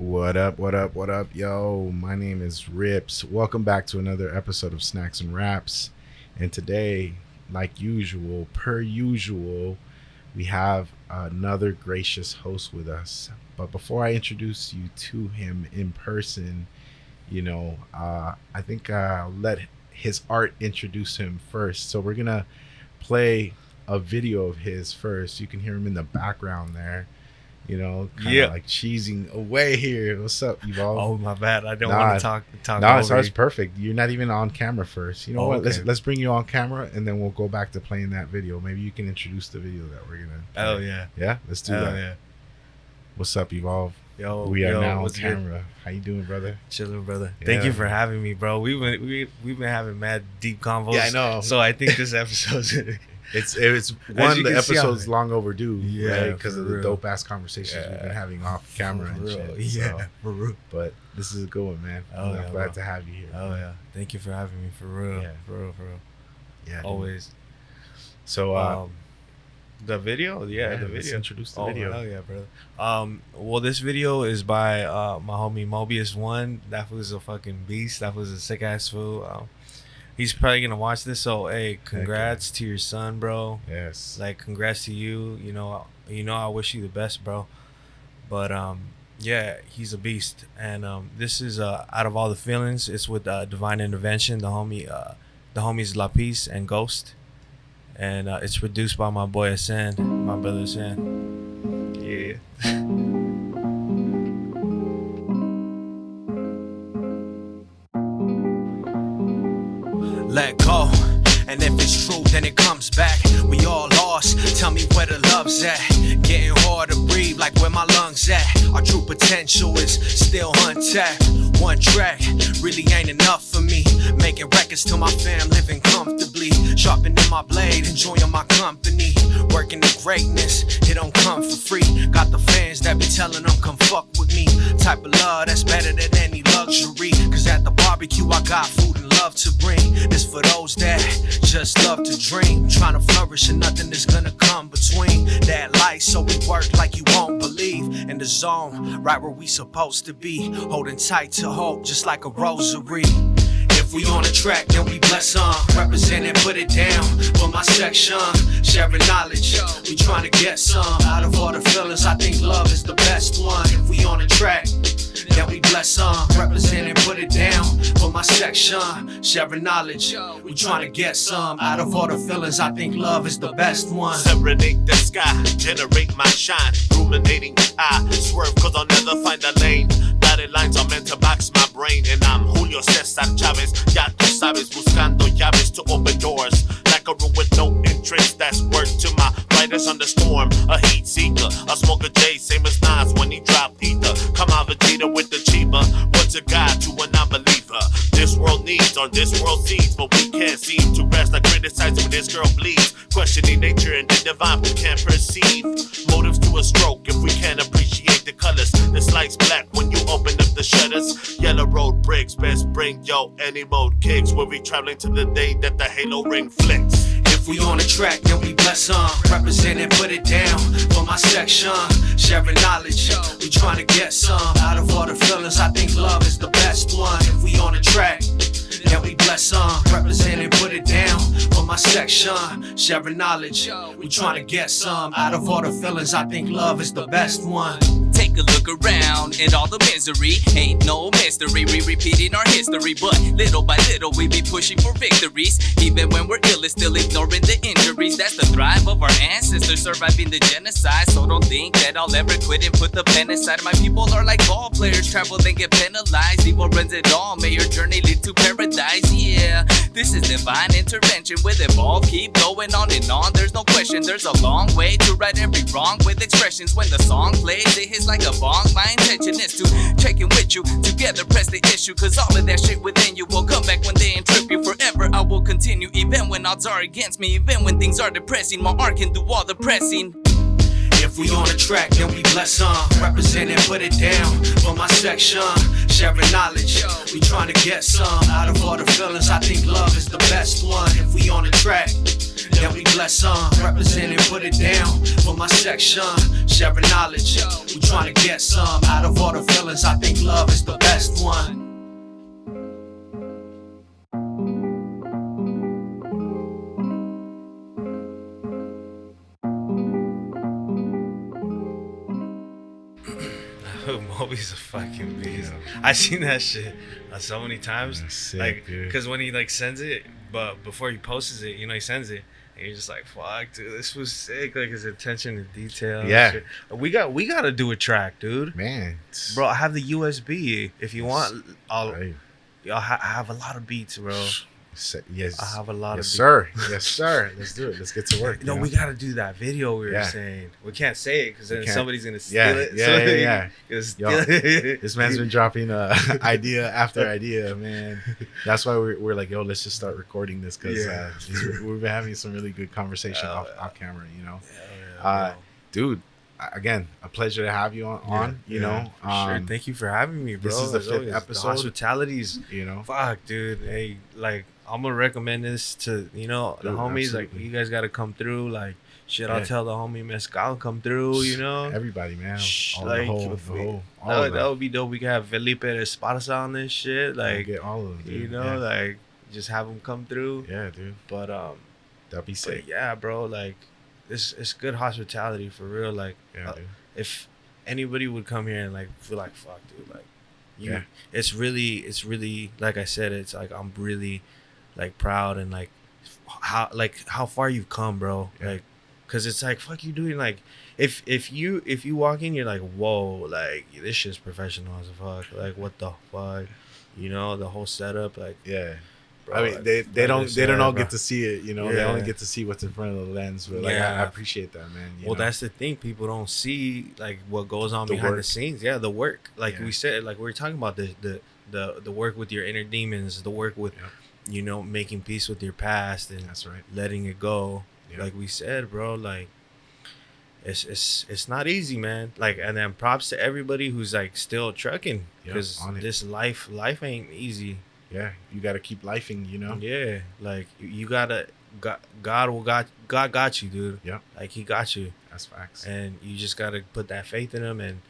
What up, what up, what up, yo? My name is Rips. Welcome back to another episode of Snacks and Raps. And today, like usual, per usual, we have another gracious host with us. But before I introduce you to him in person, I think I'll let his art introduce him first. So we're going to play a video of his first. You can hear him in the background there. Like cheesing away here. What's up, Evolve? Oh, my bad. I don't want to talk. No, it's perfect. You're not even on camera first. What? Okay. Let's bring you on camera, and then we'll go back to playing that video. Maybe you can introduce the video that we're gonna play. Oh yeah. Yeah, let's do that. Yeah. What's up, Evolve? We are now on good? Camera. How you doing, brother? Chilling, brother. Yeah. Thank you for having me, bro. We've been having mad deep convos. Yeah, I know. So I think this episode's It's one of the episodes long overdue, right? Because of the dope ass conversations we've been having off camera and shit. Yeah, for real. But this is a good one, man. I'm glad to have you here. Oh yeah, thank you for having me, for real. Yeah. For real. Yeah, always. So the video, the video. Let's introduce the video. Oh yeah, brother. Well, this video is by my homie Mobius One. That was a fucking beast. That was a sick ass fool. He's probably gonna watch this, so hey, congrats to your son, bro. Yes. Like, congrats to you. I wish you the best, bro. But yeah, he's a beast. And this is Out of All the Feelings. It's with Divine Intervention, the homies La Peace and Ghost. And it's produced by my boy Asen, my brother Asen. Yeah. Let go, and if it's true, then it comes back. We all lost, tell me where the love's at. Getting hard to breathe, like where my lungs at. Our true potential is still untapped. One track really ain't enough for me. Making records till my fam living comfortably. Sharpening my blade, enjoying my company. Working to greatness, it don't come for free. Got the fans that be telling them come fuck with me. Type of love that's better than any luxury. Cause at the barbecue I got food and love to bring. This for those that just love to dream. Trying to flourish and nothing is gonna come between that light. So we work like you won't believe. In the zone, right where we supposed to be. Holding tight to hope just like a rosary. If we on the track, then we bless on. Represent and put it down for my section. Sharing knowledge, we trying to get some. Out of all the feelings, I think love is the best one. If we on the track, then we bless on. Represent and put it down for my section. Sharing knowledge, we trying to get some. Out of all the feelings, I think love is the best one. Serenade the sky, generate my shine. Ruminating, I swerve cause I'll never find a lane. Dotted lines are meant to box my brain. And I'm Julio Cesar Chavez. Ya tú sabes, buscando llaves to open doors. Like a room with no entrance, that's word to my riders on the storm. A heat seeker, a smoker J, same as Nas when he dropped ether. Come out Vegeta with the Chiba. What's a God to a non-believer? This world needs, or this world sees, but we can't seem to rest. I criticize when this girl bleeds. Questioning nature and the divine, we can't perceive motives to a stroke if we can't appreciate the colors. This light's black when you open up the shutters. Yellow road bricks, best bring yo any mode kicks. We'll be traveling to the day that the halo ring flicks. If we on the track, then we bless on. Represent and put it down for my section. Sharing knowledge, we trying to get some. Out of all the feelings, I think love is the best one. If we on the track, then we bless on. Represent and put it down for my section. Sharing knowledge, we trying to get some. Out of all the feelings, I think love is the best one. Take a look around at all the misery. Ain't no mystery, we repeating our history. But little by little we be pushing for victories. Even when we're ill, it's still ignoring the injuries. That's the thrive of our ancestors surviving the genocide. So don't think that I'll ever quit and put the pen aside. My people are like ball players, travel then get penalized. Evil runs it all, may your journey lead to paradise. Yeah, this is divine intervention with Evolve. Keep going on and on, there's no question. There's a long way to right every wrong with expressions. When the song plays, it hits like a bong. My intention is to check in with you, together press the issue. Cause all of that shit within you will come back one day and trip you forever. I will continue even when odds are against me. Even when things are depressing, my art can do all the pressing. If we on the track, then we bless on. Represent and put it down for my section. Sharing knowledge, we trying to get some. Out of all the feelings, I think love is the best one. If we on the track, then we bless represent and put it down for my section. Sharing knowledge, we trying to get some. Out of all the feelings, I think love is the best one. Moby's a fucking beast. I seen that shit so many times. Sick, like, dude. because when he like sends it, but before he posts it, you know, he sends it, and you're just like, "Fuck, dude, this was sick." Like his attention to detail. Yeah. And shit. We gotta do a track, dude. Man, Bro, I have the USB. If you want, I'll right. I have a lot of beats, bro. Yes, I have a lot of yes, beats. sir. Yes, sir. Let's do it. Let's get to work. No, you know? we gotta do that video we were Yeah. saying. We can't say it because then can't. somebody's gonna steal it. Yeah. Gonna Yo, steal it. This man's been dropping idea after idea, man. That's why we're like, yo, let's just start recording this because Yeah. we've been having some really good conversation Oh, off camera, you know. Yeah, Dude, again, a pleasure to have you on. You know, for sure. Thank you for having me, bro. this is the As 5th always, episode. The hospitality's you know, fuck, dude. Hey, like I'm gonna recommend this to the Dude, homies. Like absolutely. you guys gotta come through. Like shit, Yeah. I'll tell the homie Mescal come through. You know, everybody, man. All like, the whole, if the we- whole, all that of would, that. that would be dope. We could have Felipe Esparza on this shit. We'll Like get all of them, dude. you know, like just have them come through. yeah, dude, But that'd be sick. but yeah, bro. Like it's good hospitality for real. Like Yeah, dude. if anybody would come here and like feel like fuck, dude, like you, Yeah. it's really like I said, it's like I'm really like proud and like how far you've come, bro. Yeah. Like, cause it's like fuck you doing like if you walk in, you're like whoa, like this shit's professional as fuck. Like what the fuck, you know, the whole setup, like. Yeah. Bro, I mean, like, they like don't I said, all bro. get to see it, you know. They Yeah. only get to see what's in front of the lens. But like, I Yeah. appreciate that, man. You Well, know? that's the thing. People don't see like what goes on The behind the work. scenes. Yeah, the work. Like Yeah. we said, like we were talking about the work with your inner demons, the work with, Yep. you know, making peace with your past and That's right. letting it go. Yeah. Like we said, bro. Like it's not easy, man. Like, and then props to everybody who's like still trucking Yep, because on it. this life ain't easy. Yeah, you got to keep lifing, you know. Yeah, like you gotta. God got you, dude. Yep. Like he got you. That's facts. And you just gotta put that faith in him and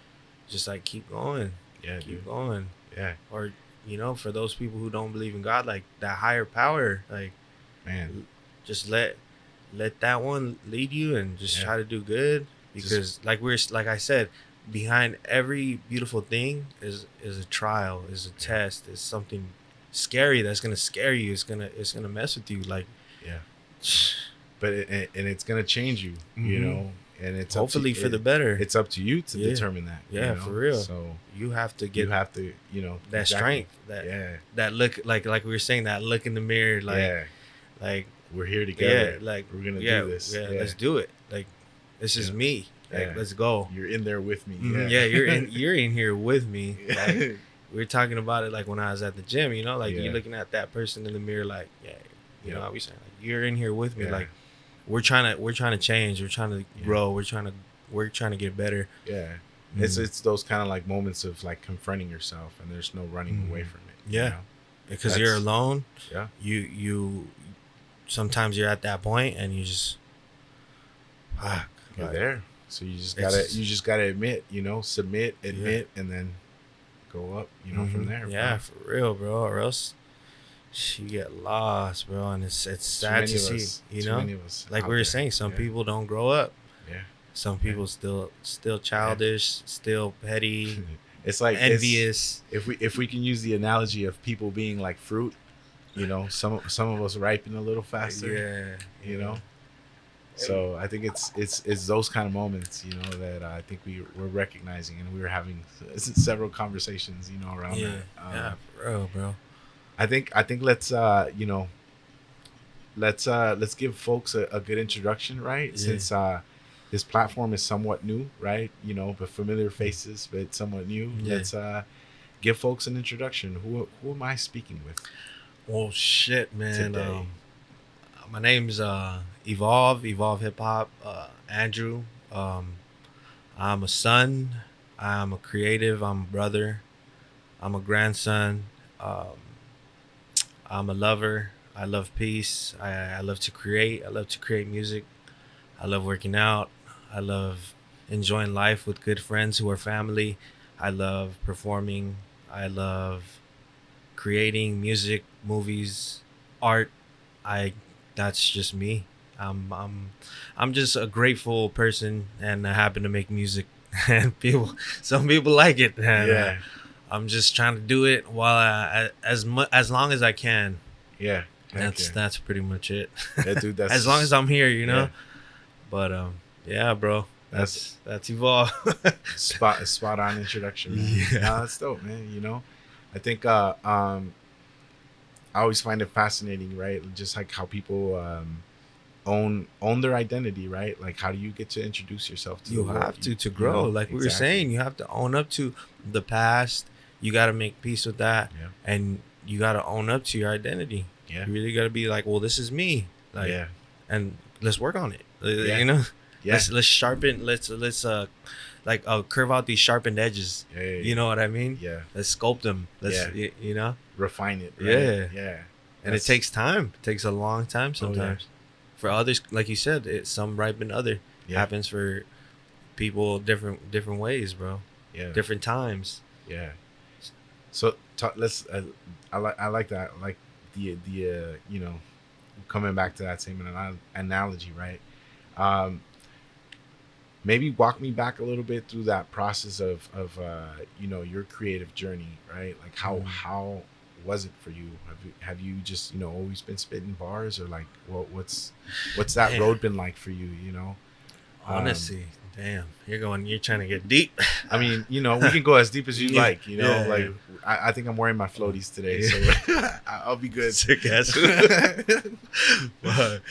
just like keep going, Yeah, keep dude. going. Yeah, Or you know, for those people who don't believe in God, like that higher power, like man. just let that one lead you and just Yeah. try to do good. Because like I said, behind every beautiful thing is a trial, is a test, is something scary that's gonna scare you. It's gonna mess with you. Like Yeah. But and it's gonna change you, you Mhm. know. And it's hopefully up to, for the better. It's up to you to Yeah. determine that. Yeah, you know? for real. So You have to you get have to, you know, that exactly. strength, that look, like we were saying, that look in the mirror, like yeah, like we're here together. yeah, like we're gonna yeah, do this. Yeah, let's do it. Like this is Yeah. me. Like Yeah. let's go. You're in there with me. Mhm. Yeah, Yeah, you're in here with me. Like, we were talking about it like when I was at the gym, you know, like Yeah. you're looking at that person in the mirror, like you know, Yeah. how we saying, like you're in here with me. Yeah. Like we're trying to change, we're trying to Yeah. grow, we're trying to get better. yeah. Mhm. It's those kind of like moments of like confronting yourself, and there's no running away from it. you Yeah. know? Because you're That's- alone. Yeah. You sometimes you're at that point and you just fuck, You're like, there. So you It's- just gotta admit, you know, submit, admit, and then go up, you know, from Mhm. there. Yeah, bro. for real, bro. Or else you get lost, bro. And it's Too sad many to of see, us- you too know. many of us Like out we were there. saying, some Yeah. people don't grow up. Yeah. Some people still childish, still petty, It's like envious. if we can use the analogy of people being like fruit, you know, some of us ripen a little faster. Yeah, You know. So I think it's those kind of moments, you know, that I think we're recognizing, and we were having several conversations, you know, around Yeah, that. yeah, for real, bro. I think let's you know, let's give folks a good introduction, right? Yeah. Since this platform is somewhat new, right? You know, but familiar faces, but somewhat new. Yeah. Let's give folks an introduction. Who am I speaking with Well, shit, man. today? My name's Evolve Hip Hop. Andrew. I'm a son. I'm a creative. I'm a brother. I'm a grandson. I'm a lover. I love peace. I love to create. I love to create music. I love working out. I love enjoying life with good friends who are family. I love performing. I love creating music, movies, art. I That's just me. I'm just a grateful person, and I happen to make music, and some people like it, and Yeah. I'm just trying to do it while as long as I can. Yeah. Heck yeah. That's pretty much it. Yeah, dude, that's As long as I'm here, you know. yeah. But yeah, bro. That's evolve. spot on introduction, man. Yeah. Nah, that's dope, man. You know, I think I always find it fascinating, right? Just like how people own their identity, right? Like, how do you get to introduce yourself to You the world? have to grow, know? like we were Exactly. saying. You have to own up to the past. You got to make peace with that, Yeah. and you got to own up to your identity. Yeah. You really got to be like, well, this is me. Like, Yeah. and let's work on it. Yeah. You know, Yeah. let's sharpen. Let's like curve out these sharpened edges. Yeah, yeah, yeah. You know what I mean? Yeah. Let's sculpt them. Let's Yeah. you know. Refine it. Right? Yeah. Yeah. And it takes time. It takes a long time Oh, yeah. sometimes. For others, like you said, some ripen other. Yeah. Happens for people different ways, bro. Yeah. Different times. Yeah. So let's. I like that. I like the you know, coming back to that same analogy, right? Maybe walk me back a little bit through that process of you know, your creative journey, right? Like how was it for you? Have you just, you know, always been spitting bars, or like what's that Man. road been like for you? You know. Honestly, damn, you're trying to get deep. I mean, you know, we can go as deep as you Yeah. like, you know, Yeah. like I think I'm wearing my floaties today, so I'll be good. Sick ass. But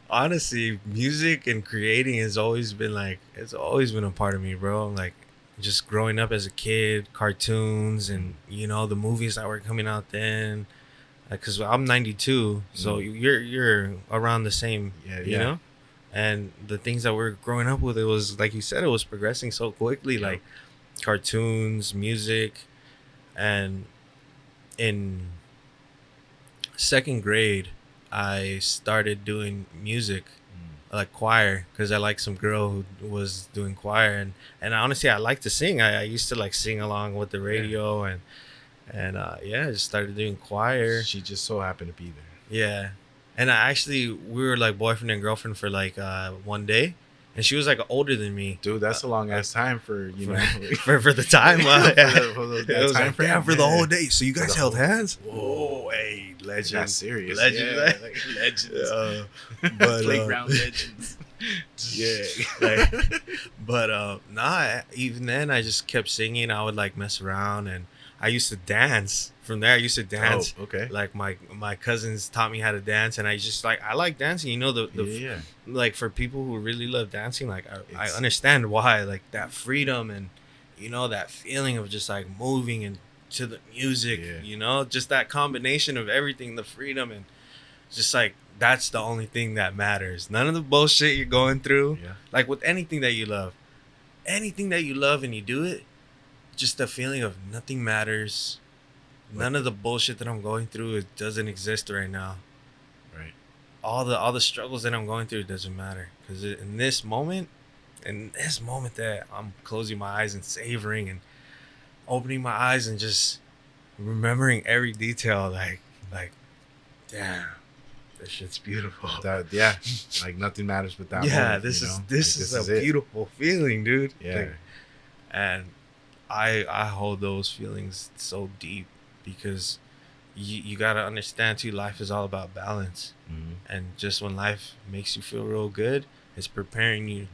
honestly, music and creating has always been it's always been a part of me, bro. Like, just growing up as a kid, cartoons, and you know, the movies that were coming out then. Like, cause I'm 92, so you're around the same, Yeah, you yeah. know. And the things that we're growing up with, it was like you said, it was progressing so quickly, Yeah. like cartoons, music. And in second grade, I started doing music, like choir, because I liked some girl who was doing choir, and honestly, I like to sing. I used to like sing along with the radio, and yeah, I just started doing choir. She just so happened to be there. Yeah. And we were like boyfriend and girlfriend for like one day, and she was like older than me. Dude, that's a long ass time for, you know, for the time. that It was time like, frame. yeah, for the Yeah. whole day. So you guys the held whole- hands? Whoa, hey, legend. That's serious. Legend, Yeah, right? like legends. But Playground legends. yeah, like, but nah. Even then, I just kept singing. I would like mess around, and I used to dance. From there, I used to dance. Oh, okay. Like my cousins taught me how to dance, and I just I like dancing. You know, Yeah. like for people who really love dancing, like I It's- understand why, like that freedom, and you know, that feeling of just like moving and to the music. Yeah. You know, just that combination of everything, the freedom, and just like that's the only thing that matters. None of the bullshit you're going through. Yeah. Like with anything that you love, and you do it, just the feeling of nothing matters. None of the bullshit that I'm going through, it doesn't exist right now. Right. All the struggles that I'm going through, it doesn't matter, because in this moment that I'm closing my eyes and savoring and opening my eyes and just remembering every detail, like damn, this shit's beautiful. That, yeah. Like nothing matters but that. Yeah, moment, this you is know? this Like, is a it. beautiful feeling, dude. Yeah. Like, and I hold those feelings so deep, because you gotta understand too, life is all about balance. Mhm. And just when life makes you feel real good, it's preparing you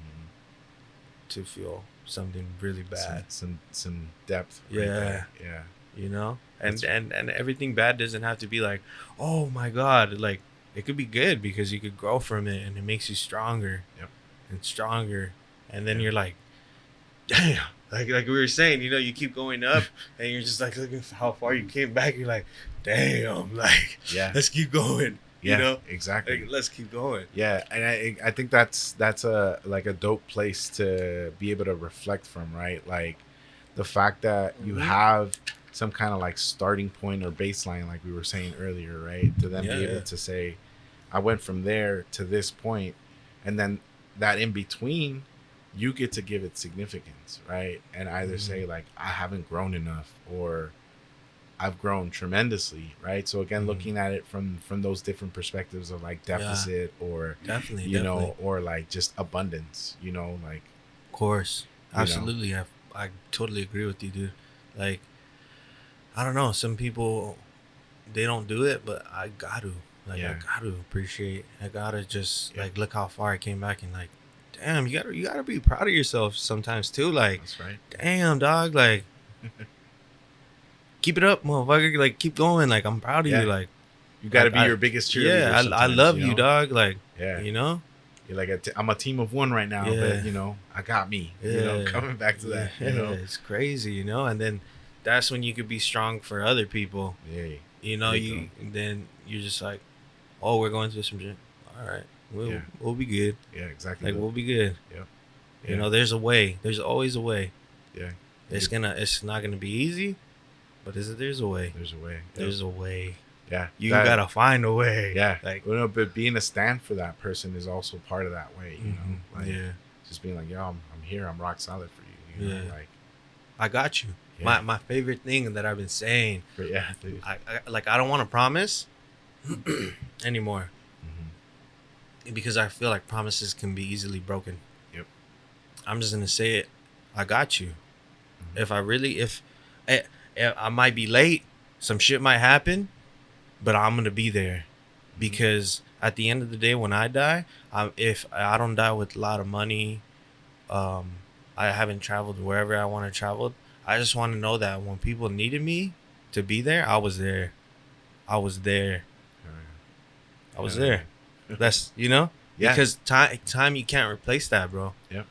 to feel something really bad. Some depth. Yeah. there. Yeah. You know? And That's- and everything bad doesn't have to be like, oh my god. Like, it could be good, because you could grow from it, and it makes you stronger. Yep. And stronger. And then Yeah. you're like, damn. Like we were saying, you know, you keep going up, and you're just like looking for how far you came back. You're like, damn, like, Yeah. let's keep going. Yeah. You know? Exactly. Like, let's keep going. Yeah, and I think that's a like a dope place to be able to reflect from, right? Like the fact that you Mhm. have some kind of like starting point or baseline, like we were saying earlier, right? To then be able to say, I went from there to this point, and then that in between, you get to give it significance, right? And either say like, I haven't grown enough, or I've grown tremendously, right? So again, looking at it from those different perspectives of like deficit or definitely. know, or like just abundance, like, Of course, absolutely. know. I totally agree with you, dude. Like, I don't know, some people, they don't do it, but I got to. Like, I got to appreciate. I got to just like look how far I came back, and like, damn, you gotta be proud of yourself sometimes too. Like, that's right. Damn, dog, like, keep it up, motherfucker. Like, keep going. Like, I'm proud of you. Like, you got to be your biggest cheerleader. Yeah, I love you, dog. Like, you know, you're like I'm a team of one right now, but I got me. Coming back to that. It's crazy, and then that's when you could be strong for other people. Yeah, then you're just like, oh, we're going through some shit. All right, we'll be good. Yeah, exactly. Like, we'll be good. Yeah. There's a way. There's always a way. Yeah. It's not gonna be easy, but there's a way. There's a way. There's a way. Yeah. You gotta find a way. Yeah. Like, but being a stand for that person is also part of that way, Like, just being like, yo, I'm here. I'm rock solid for you. Like, I got you. Yeah. My favorite thing that I've been saying. But dude. I don't want to promise anymore. Because I feel like promises can be easily broken. Yep. I'm just gonna say it. I got you. If I might be late, some shit might happen, but I'm gonna be there. Because at the end of the day, when I die, if I don't die with a lot of money, I haven't traveled wherever I want to travel. I just want to know that when people needed me to be there, I was there. I was there. I was there. That's because time you can't replace that, bro. Yeah.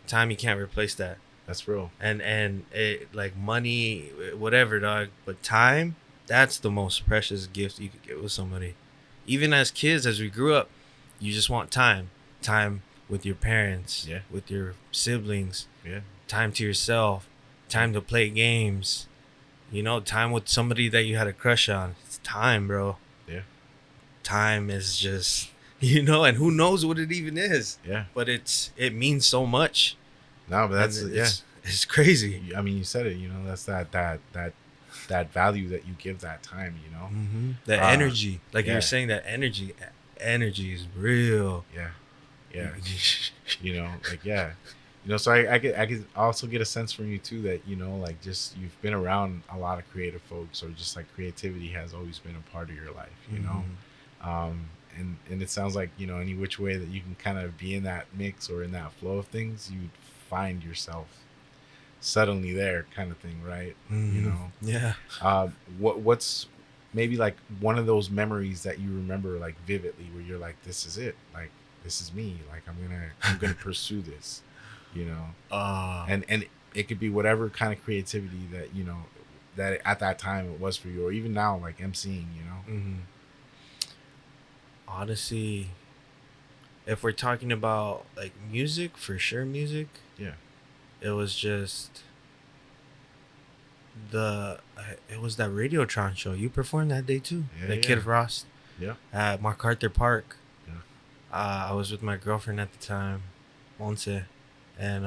Time you can't replace that. That's real. And it, like, money, whatever, dog. But time, that's the most precious gift you could get with somebody. Even as kids, as we grew up, you just want time. Time with your parents. Yeah. With your siblings. Yeah. Time to yourself. Time to play games. Time with somebody that you had a crush on. It's time, bro. Yeah. Time is just, and who knows what it even is. Yeah. But it means so much. No, but that's it's crazy. I mean, you said it. That's that value that you give that time. The energy, like you were saying, that energy is real. Yeah. So I could also get a sense from you too that like, just you've been around a lot of creative folks, or just like creativity has always been a part of your life. And it sounds like any which way that you can kind of be in that mix or in that flow of things, you'd find yourself suddenly there, kind of thing, right? Yeah. What's maybe like one of those memories that you remember like vividly, where you're like, this is it, like, this is me, like, I'm gonna pursue this, and it could be whatever kind of creativity that that at that time it was for you, or even now, like emceeing. Honestly, if we're talking about like music, for sure, music. Yeah. It was just it was that Radiotron show. You performed that day too. Yeah, Kid Frost. Yeah. At MacArthur Park. Yeah. I was with my girlfriend at the time, Monse, and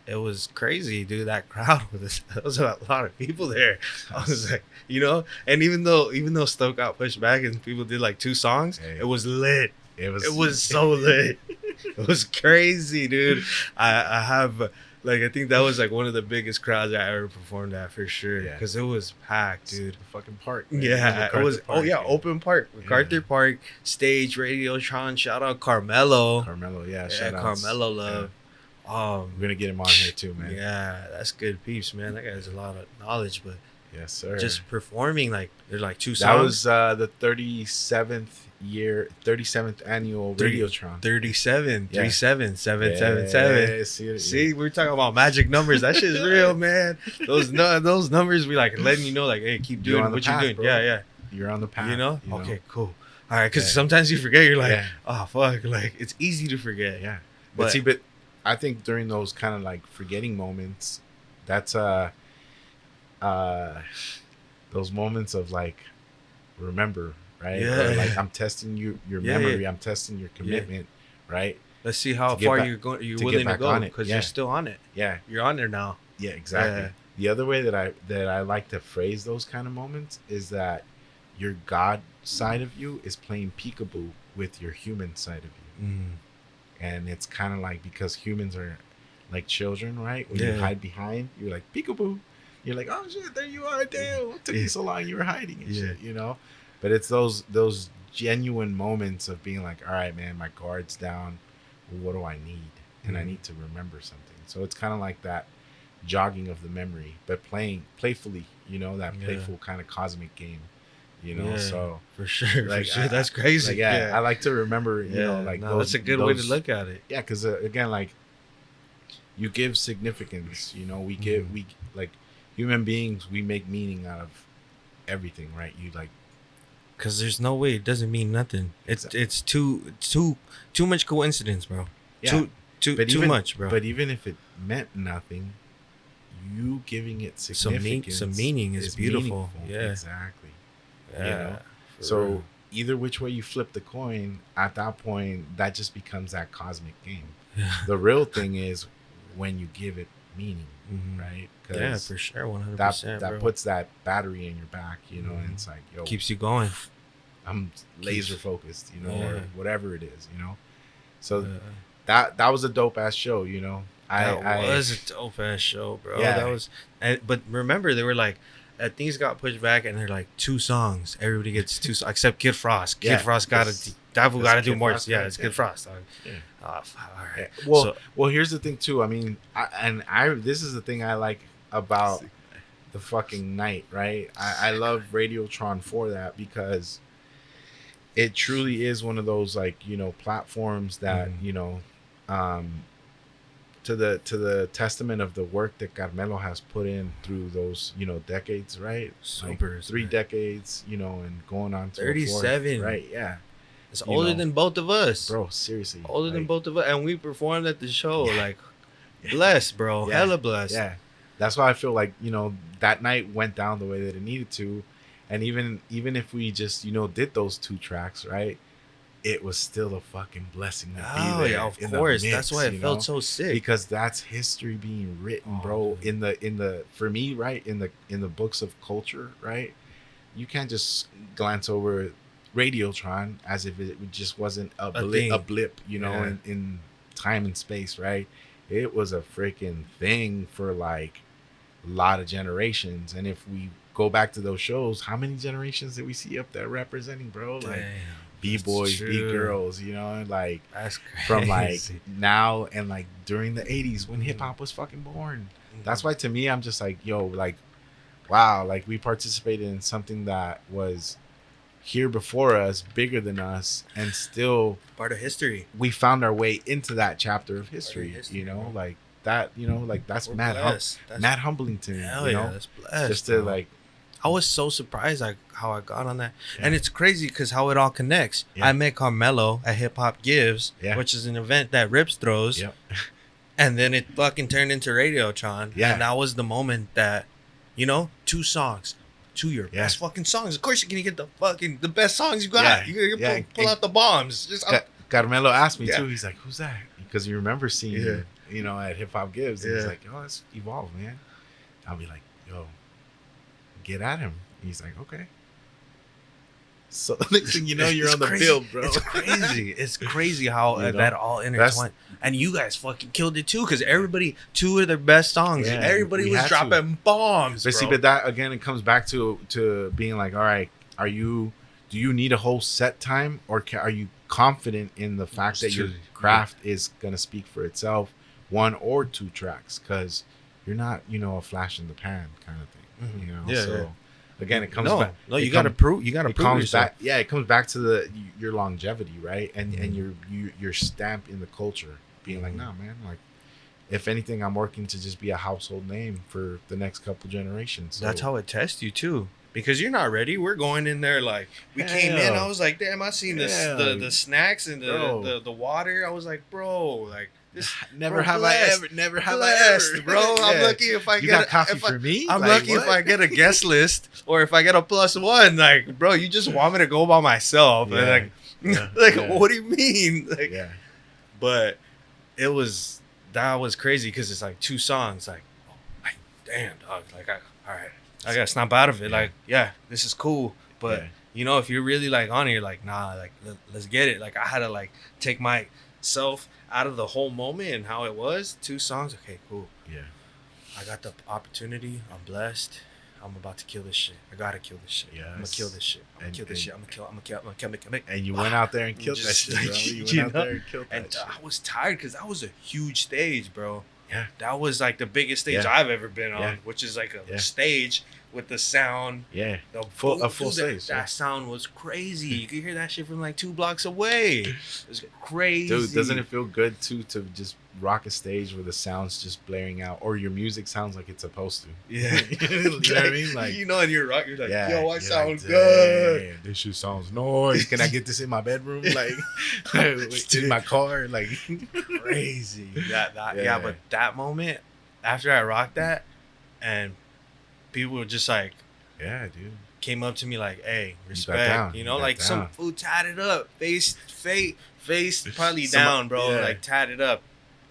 it was crazy, dude. That crowd was a lot of people there. I was like, and even though Stoke got pushed back and people did like 2 songs, it was lit. It was so lit. It was crazy, dude. I have, like, I think that was like one of the biggest crowds I ever performed at, for sure. Yeah. Because it was packed, dude. The fucking park. Man. Yeah, it was. Park, open park. MacArthur Park stage, Radiotron. Shout out Carmelo. Yeah, shout out Carmelo love. We're gonna get him on here too, man. Yeah, that's good peeps, man. That guy has a lot of knowledge, but yes, sir. Just performing, like, there's like 2 songs. That was the 37th annual Radiotron. 37, yeah. 37, 777. See, we're talking about magic numbers. That shit's real, man. Those numbers, we like letting you know, like, hey, keep doing what you're doing. Bro. Yeah. You're on the path. Okay, cool. All right, because sometimes you forget. You're like, oh fuck, like, it's easy to forget. Yeah, but I think during those kind of like forgetting moments, That's those moments of like, remember, right? Yeah. Or like I'm testing your Yeah, memory, yeah. I'm testing your commitment, right? Let's see how To get far back- you're going. You're to get willing to back go on it, because yeah. you're still on it. Yeah, You're on there now. yeah, exactly. Yeah. The other way that I like to phrase those kind of moments is that your God side of you is playing peekaboo with your human side of you. And it's kind of like, because humans are like children, right? When you Yeah. hide behind, you're like peekaboo. You're like, oh shit, there you are. Damn, what took you so long? You were hiding and shit, you know? But it's those genuine moments of being like, all right, man, my guard's down. What do I need? And I need to remember something. So it's kind of like that jogging of the memory, but playing playfully, you know, that playful kind of cosmic game, you know? So for sure, like, for sure. That's crazy. like, I like to remember, you know, like no, that's a good way to look at it. Yeah, because again, like, you give significance, you know, we give, we like human beings, we make meaning out of everything, right? You like, Because there's no way it doesn't mean nothing. It's too much coincidence, bro. Yeah. Too but even, much, bro. But even if it meant nothing, you giving it significance, some meaning is beautiful. meaningful. Yeah, exactly. yeah. You know? for So real. either which way you flip the coin, at that point, that just becomes that cosmic game. The real thing is when you give it meaning, right? Yeah, for sure, 100%. That bro. puts that battery in your back, you know, and it's like, yo, Keeps you going. I'm laser focused, you know, Yeah. or whatever it is, you know. So that was a dope ass show, you know. That was a dope ass show, bro. Yeah. That was, but remember, they were like, things got pushed back, and they're like 2 songs. Everybody gets 2 songs except Kid Frost. Kid Yeah, Frost got to. Davu that's got to do Kid more. Frost, Yeah, right? it's Yeah. Kid Frost. Dog. Yeah. All right. Well, So- here's the thing too. I mean, this is the thing I like about the fucking night, right? I love Radiotron for that, because it truly is one of those, like, you know, platforms that, you know, to the testament of the work that Carmelo has put in through those, you know, decades, right? Super, Like 3 man. decades, you know, and going on to a 37. fourth, right? Yeah, It's you older know, than both of us. bro. Seriously, Older than like, both of us, and we performed at the show. Yeah. Like, blessed, bro. Yeah. Hella blessed. Yeah, that's why I feel like, you know, that night went down the way that it needed to, and even if we just, you know, did those 2 tracks, right, it was still a fucking blessing to Oh be there. yeah, of in the course. mix, That's why it you felt know? so sick. Because that's history being written, Oh, bro. man. In the for me, right, in the books of culture, right, you can't just glance over Radiotron as if it just wasn't a blip, you know, Yeah. in time and space, right? It was a freaking thing for like a lot of generations. And if we go back to those shows, how many generations did we see up there representing, bro? Like Damn, B-boys, that's B-girls, you know, like That's crazy. from like now and like during the 80s when hip-hop was fucking born. That's why to me, I'm just like, yo, like, wow, like we participated in something that was here before us, bigger than us, and still part of history. we found our way into that chapter of history, history, you know, bro. like that, you know, like that's We're mad blessed. That's- mad humbling to me, Hell you yeah, know, that's blessed. just to bro. like, I was so surprised how I got on that, Yeah. and it's crazy because how it all connects. Yeah. I met Carmelo at Hip Hop Gives, Yeah. which is an event that Rips throws, yep, and then it fucking turned into Radiotron. Yeah. And that was the moment that, you know, 2 songs. 2 your Yeah. best fucking songs. Of course, you're gonna get the best songs you got. Yeah. You're gonna Yeah. pull out the bombs. Just Carmelo asked me Yeah. too. He's like, "Who's that?" Because you remember seeing, Yeah. you know, at Hip Hop Gives. And he's Yeah. like, "Oh, it's Evolve, man." I'll be like, "Yo, get at him." And he's like, "Okay." So next thing you know, you're It's on the crazy. field, bro. It's crazy. It's crazy how You know? that all intertwined. And you guys fucking killed it too, because everybody, 2 of their best songs. Yeah, Everybody we was had to. dropping bombs. But see, bro. but that again, it comes back to being like, all right, do you need a whole set time, or are you confident in the fact that your Truly, craft is gonna speak for itself, 1 or 2 tracks, because you're not, you know, a flash in the pan kind of thing, you know. Yeah, so yeah. again, it comes no, back. no, it you gotta come- prove. You gotta It prove comes yourself. back, yeah. It comes back to your longevity, right, and your stamp in the culture, being like, nah, man, like, if anything, I'm working to just be a household name for the next couple generations. So. That's how it tests you too, because you're not ready. We're going in there like we came in. Hell. I was like, damn, I seen Yeah. the snacks and Bro. the water. I was like, bro, like Never bro, have blessed. I ever. Never have Blessed, I ever, bro. I'm Yeah. lucky if I You get got coffee for me. I'm Like, lucky if what? I get a guest list or if I get a +1. Like, bro, you just want me to go by myself. Yeah. And like, Yeah. like, Yeah. what do you mean? Like, Yeah. but that was crazy because it's like 2 songs. Like, oh, like, damn, dog. Like, all right, I gotta snap out of it. Yeah. Like, yeah, this is cool. But Yeah. you know, if you're really like on it, you're like, nah, like let's get it. Like, I had to like take myself out of the whole moment and how it was. 2 songs. Okay, cool. Yeah. I got the opportunity. I'm blessed. I'm about to kill this shit. I gotta kill this shit. I'm gonna Yes. kill this shit. I'm gonna And- kill this and- shit. I'm gonna kill it. And you went out there and killed that Just shit, like, bro. You you went out know? there and killed that And shit. I was tired because that was a huge stage, bro. Yeah. That was like the biggest stage Yeah. I've ever been on, Yeah. which is like a Yeah. stage with the sound. Yeah. The A full dude, stage. That sound was crazy. You could hear that shit from like 2 blocks away. It was crazy. Dude, doesn't it feel good too to just rock a stage where the sound's just blaring out, or your music sounds like it's supposed to? Yeah. You know what I mean? Like, you know, and you're rock. You're like, yeah, yo, I you're sound like, good. "Damn, this shit sounds noise. Can I get this in my bedroom? Like, in my car? Like, Crazy. Yeah, Yeah. but that moment after I rocked that, and people were just like yeah, dude. came up to me like, "Hey, down. respect," you You know, got like some down. food tatted up, face probably Some- down, bro, yeah. like tatted up.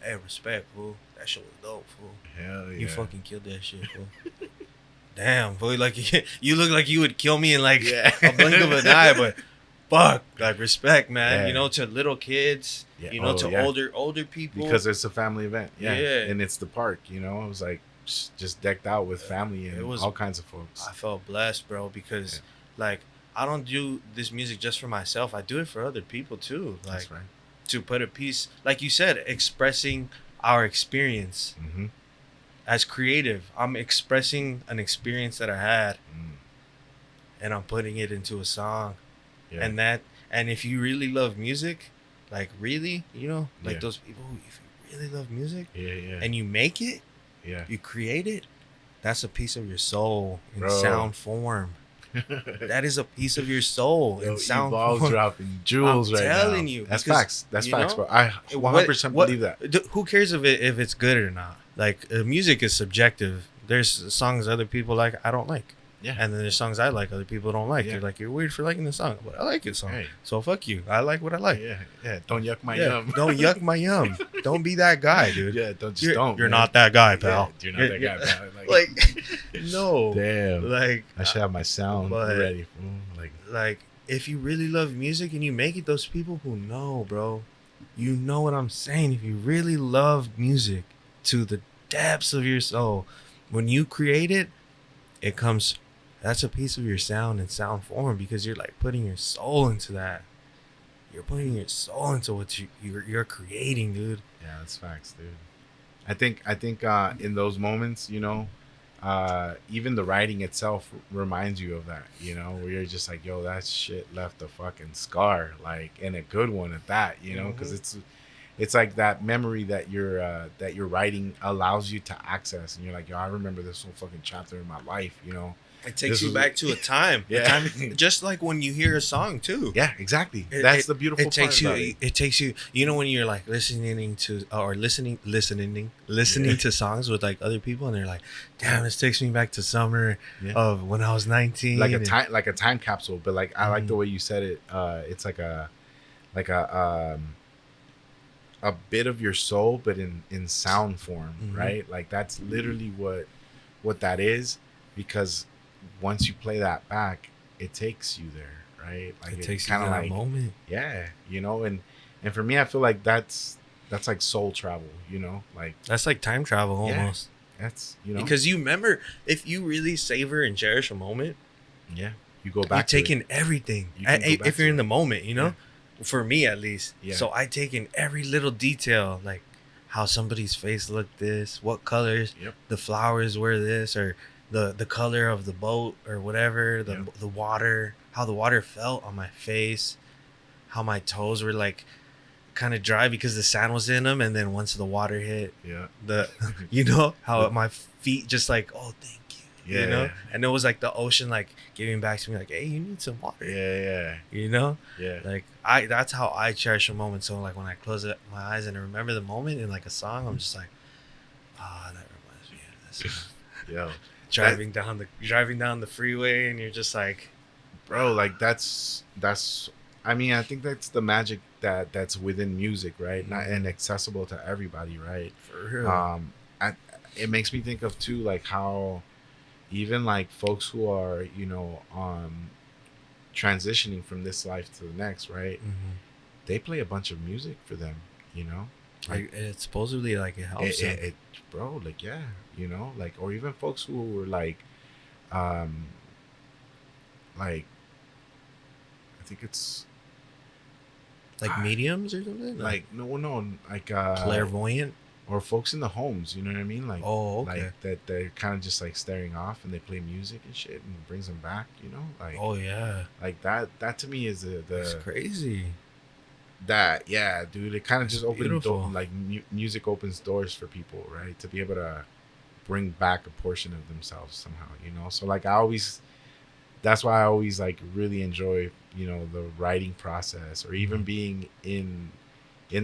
Hey, respect, fool. That shit was dope, fool. Hell yeah. You fucking killed that shit, fool. Damn, fool. Like you look like you would kill me in like Yeah. a blink of an eye, but fuck, like respect, man. Yeah. You know, to little kids, Yeah. you know, Oh, to yeah. older people. Because it's a family event. Yeah. Yeah. And it's the park, you know? It was like just decked out with family and It was- all kinds of folks. I felt blessed, bro, because like I don't do this music just for myself. I do it for other people too. Like That's right. to put a piece, like you said, expressing our experience Mm-hmm. as creative. I'm expressing an experience that I had, Mm. and I'm putting it into a song. Yeah. And if you really love music, like really, you know, like Yeah. those people who, if you really love music yeah, yeah. and you make it, yeah. you create it, that's a piece of your soul in Bro. sound form. That is a piece of your soul Yo, in sound Evolve form. dropping jewels I'm right now. telling you, That's because, facts. That's you facts, know, bro. I 100% What- believe that. Who cares if it's good or not? Like music is subjective. There's songs other people like I don't like. Yeah. And then there's songs I like other people don't like. Yeah. You're like, you're weird for liking the song, but I like your song. Hey. So fuck you. I like what I like. Yeah, yeah. Don't yuck my Yeah, yum. don't yuck my yum. Don't be that guy, dude. Yeah, don't You're, don't. you're man. not that guy, pal. Yeah, you're not that guy, pal. Like, no. damn. Like, I should have my sound but- ready. Fool. like, if you really love music and you make it, those people who know, bro, you know what I'm saying. If you really love music to the depths of your soul, when you create it, it comes. That's a piece of your sound and sound form because you're like putting your soul into that. You're putting your soul into what you're creating, dude. Yeah, that's facts, dude. I think in those moments, you know, even the writing itself reminds you of that, you know, where you're just like, yo, that shit left a fucking scar, like, and a good one at that, you know, because it's like that memory that your writing allows you to access, and you're like, yo, I remember this whole fucking chapter in my life, you know. It takes This you is- back to a time. Yeah. A time, just like when you hear a song too. Yeah, exactly. It- That's it- the beautiful It takes part you. about it. It takes you. You know when you're like listening to songs with like other people, and they're like, "Damn, this takes me back to summer Yeah. of when I was 19." Like and- like a time capsule, but like I like the Mhm. way you said it. It's like a bit of your soul, but in sound form, Mhm. right? Like that's literally what that is, because once you play that back, it takes you there, right? Like It takes you to that moment. yeah, you know, and for me, I feel like that's like soul travel, you know, like That's like time travel Yeah. almost. that's, you know, Because you remember, if you really savor and cherish a moment, yeah, you go you back. take to it. in everything. You can go back If you're to in it. the moment, you know, for me at least. Yeah. So I take in every little detail, like how somebody's face looked this, what colors, Yep. the flowers were this, or the color of the boat or whatever, Yeah. the water, how the water felt on my face, how my toes were like kind of dry because the sand was in them, and then once the water hit Yeah, the, you know, how my feet just like, oh, thank you. You know, Yeah. and it was like the ocean like giving back to me like, hey, you need some water. Yeah. You know, Yeah. like that's how I cherish a moment. So like when I close my eyes and I remember the moment in like a song, I'm just like, ah, that reminds me of this. Yo. Driving down the freeway, and you're just like, Bro, like that's I mean, I think that's the magic that's within music, right? Not and accessible to everybody, right? for real. It makes me think of too, like how even like folks who are, transitioning from this life to the next, right? They play a bunch of music for them, you know. Like it's supposedly like it helps them. Bro, like yeah, like, or even folks who were um like I think it's Like mediums or something. like no, like clairvoyant. or folks in the homes, you know what I mean? Like, Oh, okay. like that they're kind of just like staring off, and they play music and shit, and it brings them back, like, Oh yeah, like that to me is it's the crazy. that yeah, dude. It kind of just opens beautiful. like music opens doors for people, right? To be able to bring back a portion of themselves somehow. So like that's why I always like really enjoy the writing process, or even being in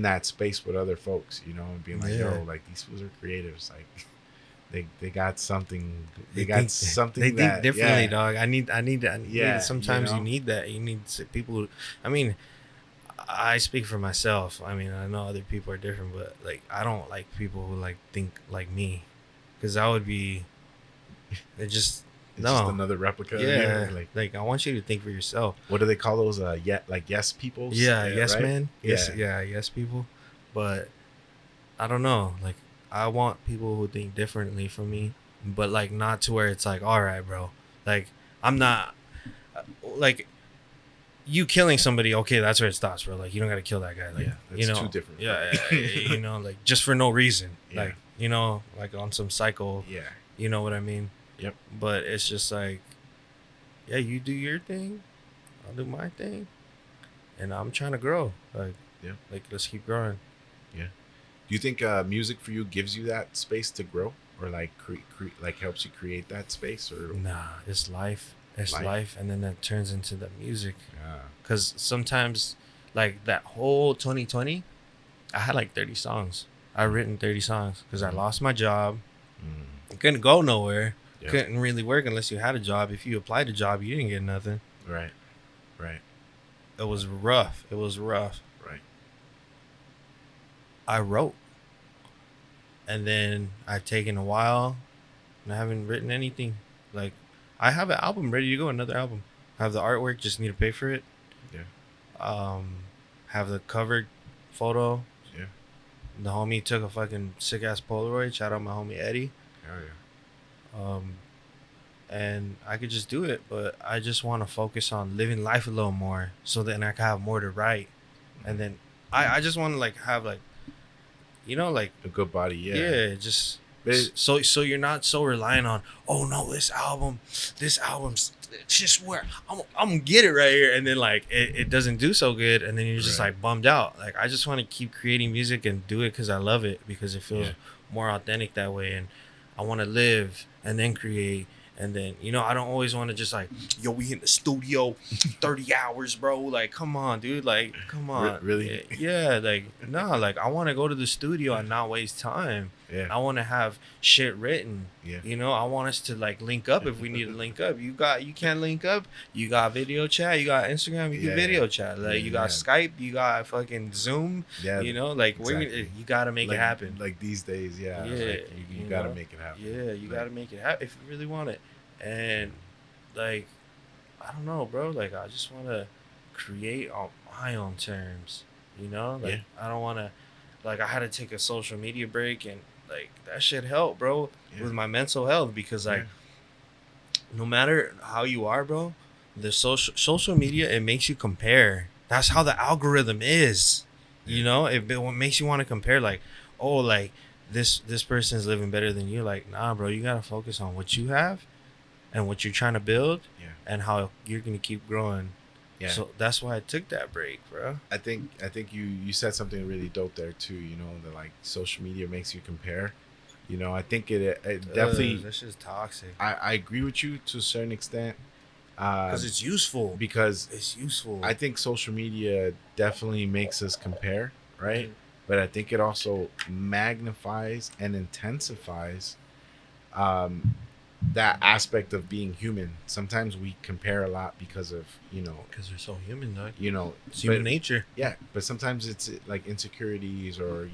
that space with other folks, and being like, Yeah. yo, like these fools are creatives, like they got something, they They got think- something They that, think differently, yeah, dog. I need Yeah, sometimes you you know? need that. You need people. I mean, I speak for myself. I mean, I know other people are different, but like I don't like people who like think like me, because that would be. It just It's no. just another replica. Yeah, Like, like I want you to think for yourself. what do they call those? Like yes people. Yeah, yes, right? man. Yes, Yeah. yes, people. But I don't know. Like, I want people who think differently from me, but like not to where it's like, all right, bro. Like, I'm not like you killing somebody. Okay, that's where it stops, bro. Like, you don't gotta kill that guy. Like, Yeah, that's too different. Yeah, like just for no reason. Yeah. Like, like on some psycho. Yeah. You know what I mean? Yep. But it's just like, yeah, you do your thing, I'll do my thing, and I'm trying to grow. Like, Yeah. like let's keep growing. Do you think music for you gives you that space to grow, or like like helps you create that space, or Nah, it's life. It's Life. life, and then that turns into the music. yeah, Cause sometimes, like that whole 2020, I had like 30 songs. I written 30 songs because I lost my job. I couldn't go nowhere. Yeah. Couldn't really work unless you had a job. If you applied a job, you didn't get nothing. right, It was rough. It was rough. right, I wrote, and then I've taken a while, and I haven't written anything. Like, I have an album ready to go, another album. I have the artwork, just need to pay for it. Yeah. Have the cover photo. Yeah. The homie took a fucking sick ass Polaroid. Shout out my homie Eddie. Oh yeah. And I could just do it, but I just want to focus on living life a little more, so then I can have more to write. And then I just want to like have like, like A good body, yeah. yeah, just But it- so you're not so reliant on, oh no, this album's just where I'm gonna get it right here, and then like it doesn't do so good, and then you're just Right. like bummed out. Like, I just want to keep creating music and do it because I love it, because it feels Yeah. more authentic that way, and I want to live and then create. And then, I don't always want to just like, yo, we in the studio 30 hours, bro. Like, come on, dude. Like, come on. Really? Yeah. Like, no, like, I want to go to the studio and not waste time. Yeah. I want to have shit written. Yeah. I want us to like link up if we need to link up. You can't link up. You got video chat. You got Instagram. You Yeah. can video chat. Like, you got Yeah. Skype. You got fucking Zoom. Yeah. Like, exactly. you got to make like, it happen. Like these days, yeah. Yeah, Like, you you gotta know? make it happen. Yeah, you Like, gotta make it happen if you really want it. And like, I don't know, bro. Like, I just want to create on my own terms. Like, Yeah. I don't want to. Like, I had to take a social media break, and like that shit helped, bro, Yeah. with my mental health, because like, no matter how you are, bro, the social media, it makes you compare. That's how the algorithm is. It makes you want to compare. Like, oh, like this person's living better than you. Like, nah, bro, you gotta focus on what you have and what you're trying to build, Yeah. and how you're gonna keep growing. Yeah. So that's why I took that break, bro. I think you said something really dope there too. That like social media makes you compare, You know, I think it definitely. That's just toxic. I agree with you to a certain extent. Because it's useful. Because It's useful. I think social media definitely makes us compare, right? But I think it also magnifies and intensifies that aspect of being human. Sometimes we compare a lot because of, because they're so human, dog. It's but, human nature. yeah, but sometimes it's like insecurities or,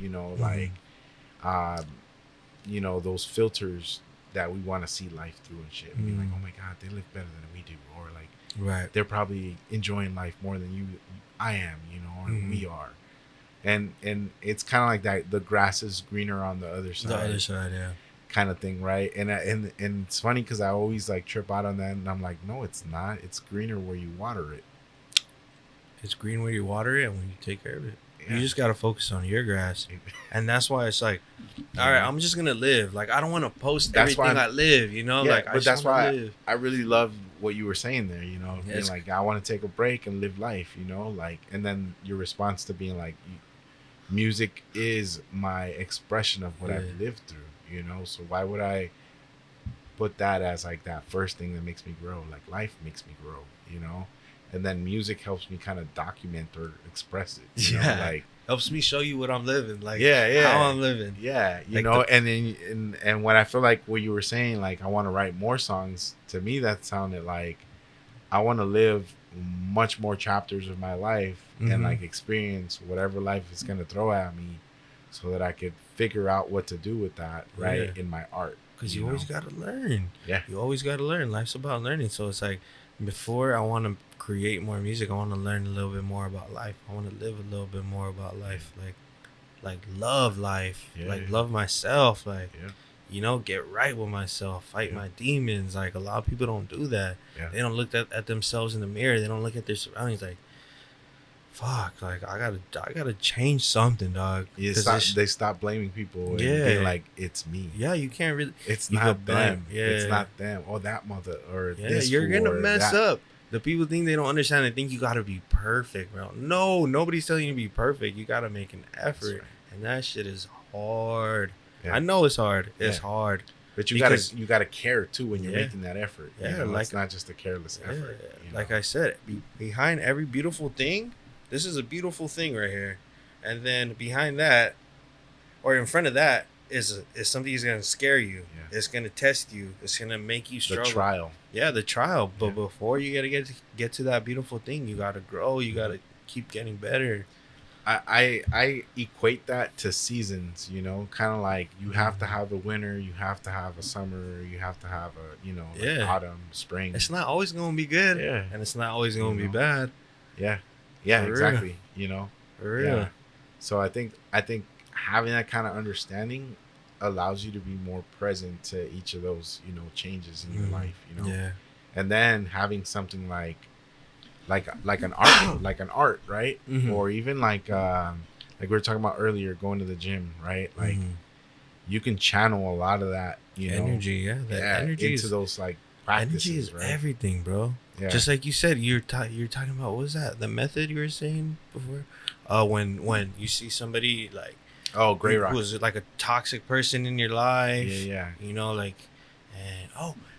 those filters that we want to see life through and shit. And be like, oh my God, they live better than we do. Or like, Right. they're probably enjoying life more than I am, and we are. And it's kind of like that. The grass is greener on the other side. The other side, yeah. Kind of thing, right? And it's funny because I always like trip out on that, and I'm like, no, it's not. It's greener where you water it. It's green where you water it and when you take care of it. Yeah. You just gotta focus on your grass, and that's why it's like, all right, I'm just gonna live. Like I don't want to post everything I live, Yeah, like but that's why live. I really love what you were saying there. Yeah, being like, I want to take a break and live life. Like, and then your response to being like, music is my expression of what I've lived through. So why would I put that as like that first thing that makes me grow? Like life makes me grow, and then music helps me kind of document or express it. Like helps me show you what I'm living, like how I'm living. Yeah, like and then and when I feel like what you were saying, like I want to write more songs. To me, that sounded like I want to live much more chapters of my life and like experience whatever life is gonna throw at me, so that I could figure out what to do with that in my art. Because you always got to learn. Yeah. You always got to learn. Life's about learning. So it's like, before I want to create more music, I want to learn a little bit more about life. I want to live a little bit more about life. Like love life. Love myself. Get right with myself. Fight my demons. Like, a lot of people don't do that. Yeah. They don't look at themselves in the mirror. They don't look at their surroundings. Like, fuck, like I gotta change something, dog. They stop blaming people and being like, it's me. Yeah, you can't really. It's not them. Yeah, it's not them. Or that mother. Or this. You're gonna fool, mess up. The people think they don't understand. They think you gotta be perfect, bro. No, nobody's telling you to be perfect. You gotta make an effort, right. And that shit is hard. Yeah. I know it's hard. It's hard. But you gotta care too when you're making that effort. Yeah, like, it's not just a careless effort. Like I said, behind every beautiful thing, this is a beautiful thing right here, and then behind that, or in front of that, is something that's gonna scare you. Yeah. It's gonna test you. It's gonna make you struggle. The trial. Yeah, the trial. But before you gotta get to that beautiful thing, you gotta grow. You gotta keep getting better. I equate that to seasons, kind of like you have to have a winter, you have to have a summer, you have to have a, autumn, spring. It's not always going to be good. Yeah. And it's not always going to be bad. Yeah. Yeah, exactly. For real. Yeah. So I think having that kind of understanding allows you to be more present to each of those, changes in your life, Yeah. And then having something like an art, right? Or even like we were talking about earlier, going to the gym, right? Like you can channel a lot of that energy, energy into those like practices. Energy is right? everything, bro. Yeah. Just like you said, you're talking about, what was that? The method you were saying before? When you see somebody like Gray Rock, who was like a toxic person in your life, yeah. And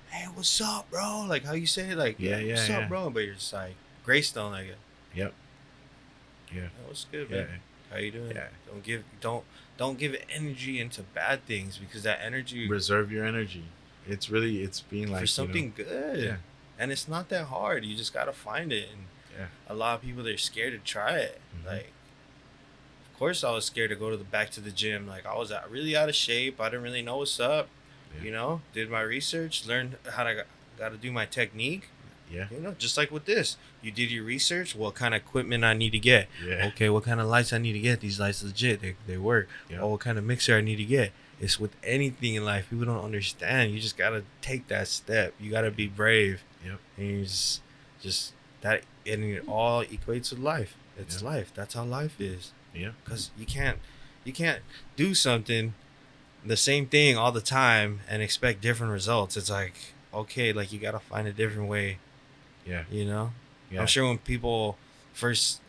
hey, what's up, bro? Like how you say it, like what's up, bro? But you're just like Greystone, like it. Yep. Yeah. What's good, man? How you doing? Yeah. Don't give energy into bad things, because that energy. Reserve your energy. It's being like for something good. Yeah. And it's not that hard. You just gotta find it. And a lot of people, they're scared to try it. Like, of course, I was scared to go back to the gym. Like, I was really out of shape. I didn't really know what's up. Yeah. Did my research, learned how to gotta do my technique. Yeah. Just like with this, you did your research. What kind of equipment I need to get? Yeah. Okay, what kind of lights I need to get? These lights legit. They work. Yeah. Oh, what kind of mixer I need to get? It's with anything in life. People don't understand. You just gotta take that step. You gotta be brave. Yep. And you just that, and it all equates with life. It's life. That's how life is. Yeah. Because you can't do something, the same thing all the time, and expect different results. It's like, okay, like you gotta find a different way. Yeah. Yeah. I'm sure when people first,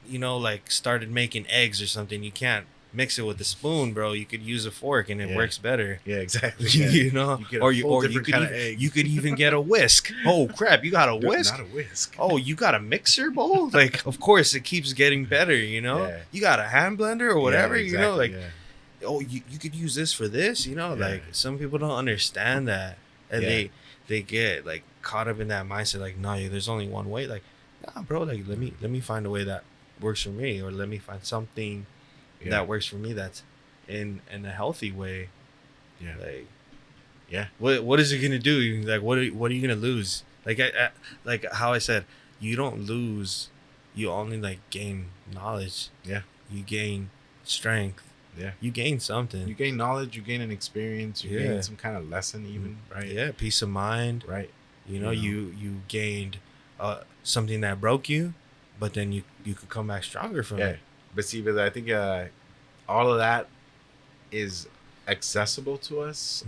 like started making eggs or something, you can't mix it with a spoon, bro. You could use a fork and it works better. Yeah, exactly. Yeah. You know, you or you could even, you could even get a whisk. Oh crap, you got a whisk? Not a whisk. Oh, you got a mixer bowl? Like, of course, it keeps getting better. You know, Yeah. you got a hand blender or whatever. Yeah, You know, like, yeah. oh, you could use this for this. You know, Yeah. like some people don't understand that, and Yeah. they get like caught up in that mindset. Like, no, there's only one way. Like, nah, bro. Like, let me find a way that works for me, or let me find something that works for me that's in a healthy way. Yeah. Like, Yeah. what is it gonna do? Like, what are you gonna lose? Like, like how I said, you don't lose. You only like gain knowledge. Yeah. You gain strength. Yeah. You gain something. You gain knowledge, you gain an experience, you gain some kind of lesson even, right? Yeah, peace of mind. Right. You know, you gained something that broke you, but then you could come back stronger from it. But see, but I think all of that is accessible to us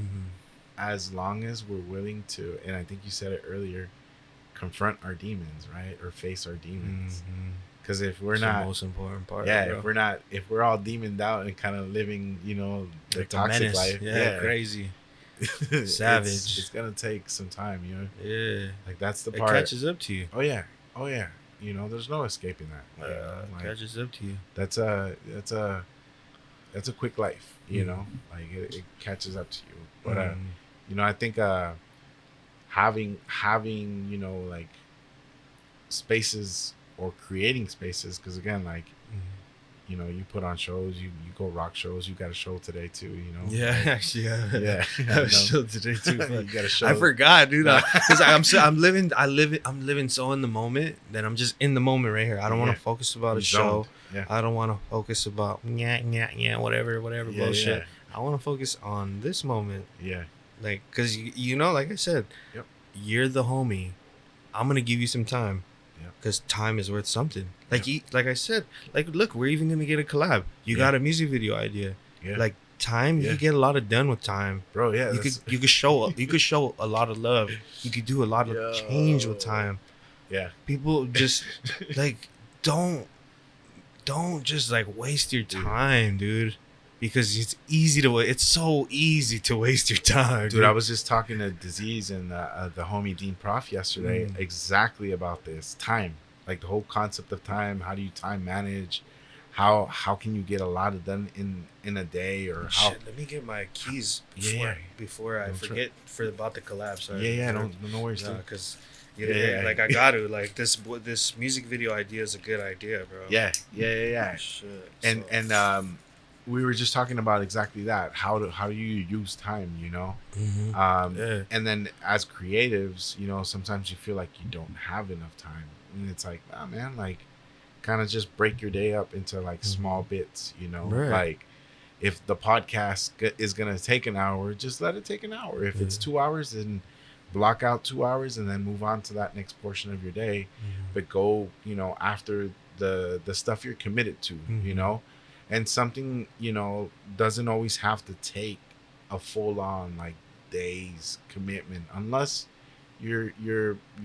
as long as we're willing to, and I think you said it earlier, confront our demons, right? Or face our demons. Because if we're It's not, the most important part. yeah, bro. if we're all demoned out and kind of living, you know, the Like toxic menace. life, Yeah, crazy. Savage. it's gonna take some time, you know. Yeah, Like that's the it part. catches up to you. Oh yeah. You know, there's no escaping that. You know? It Like, catches up to you. that's a quick life, you know. Like it catches up to you. But you know, I think having you know, like spaces or creating spaces, because again, like you know, you put on shows, you go rock shows. You got a show today too, you know. Yeah, Like, actually, yeah. I have a show today too. You got a show. I forgot, dude. Because I'm living so in the moment that I'm just in the moment right here. I don't want to focus about You're a show. zoned. Yeah. I don't want to focus about whatever Yeah, bullshit. yeah. I want to focus on this moment, Yeah. like, cause you know, like I said, Yep. you're the homie. I'm gonna give you some time. Yep. Cause time is worth something. Like like I said, like look, we're even gonna get a collab. You got a music video idea. Yeah. Like time, you could get a lot of done with time. Bro, yeah. You could show a lot of love. You could do a lot of change with time. Yeah. People just like don't just like waste your time, dude. Because it's so easy to waste your time, Dude, I was just talking to Disease and the homie Dean Prof yesterday exactly about this time, like the whole concept of time. How do you time manage? How can you get a lot of done in a day? Or how? Shit, let me get my keys Yeah. before I forget about the collab. Sorry. Yeah, no worries. No, dude. because Yeah. like I got to like this music video idea is a good idea, bro. Yeah. Shit. And we were just talking about exactly that. How do you use time? You know. And then as creatives, you know, sometimes you feel like you don't have enough time, and it's like, oh man, like, kind of just break your day up into like small bits. You know, Right. like if the podcast is gonna take an hour, just let it take an hour. If it's 2 hours, then block out 2 hours and then move on to that next portion of your day. But go, you know, after the stuff you're committed to. You know. And something, you know, doesn't always have to take a full on like days commitment, unless you're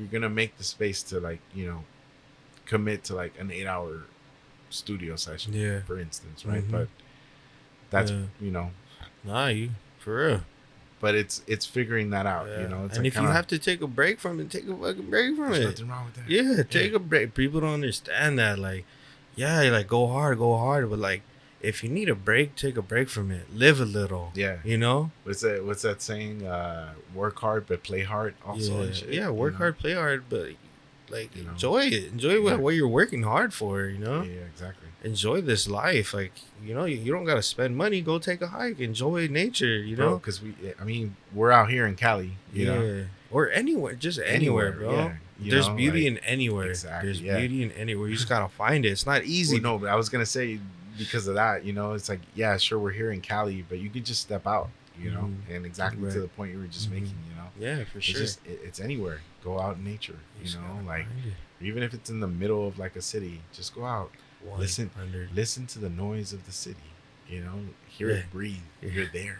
gonna make the space to, like, you know, commit to like an 8-hour studio session, for instance, right? But that's you know, you for real. but it's figuring that out, you know. It's And like if you have to take a break from it, take a fucking break from there's it. nothing wrong with that. Yeah, take a break. People don't understand that. Like, yeah, like go hard, but like, if you need a break, take a break from it. Live a little. Yeah. You know? What's that saying? Work hard but play hard also. And shit, yeah, work hard, play hard, but like, You know? enjoy it. Enjoy what you're working hard for, you know? Yeah, exactly. Enjoy this life. Like, you know, you don't got to spend money. Go take a hike. Enjoy nature, you know? Because we're out here in Cali, you know? Or anywhere. Just anywhere, bro. yeah. You There's know, beauty like, in anywhere. exactly, There's yeah. beauty in anywhere. You just got to find it. It's not easy. Well, no, but I was gonna say, because of that, you know, it's like, yeah, sure, we're here in Cali, but you could just step out, you know, and exactly to the point you were just making, you know. Yeah, for sure. It's anywhere. Go out in nature, you know, like even if it's in the middle of like a city, just go out, listen to the noise of the city, you know, hear it breathe. You're there.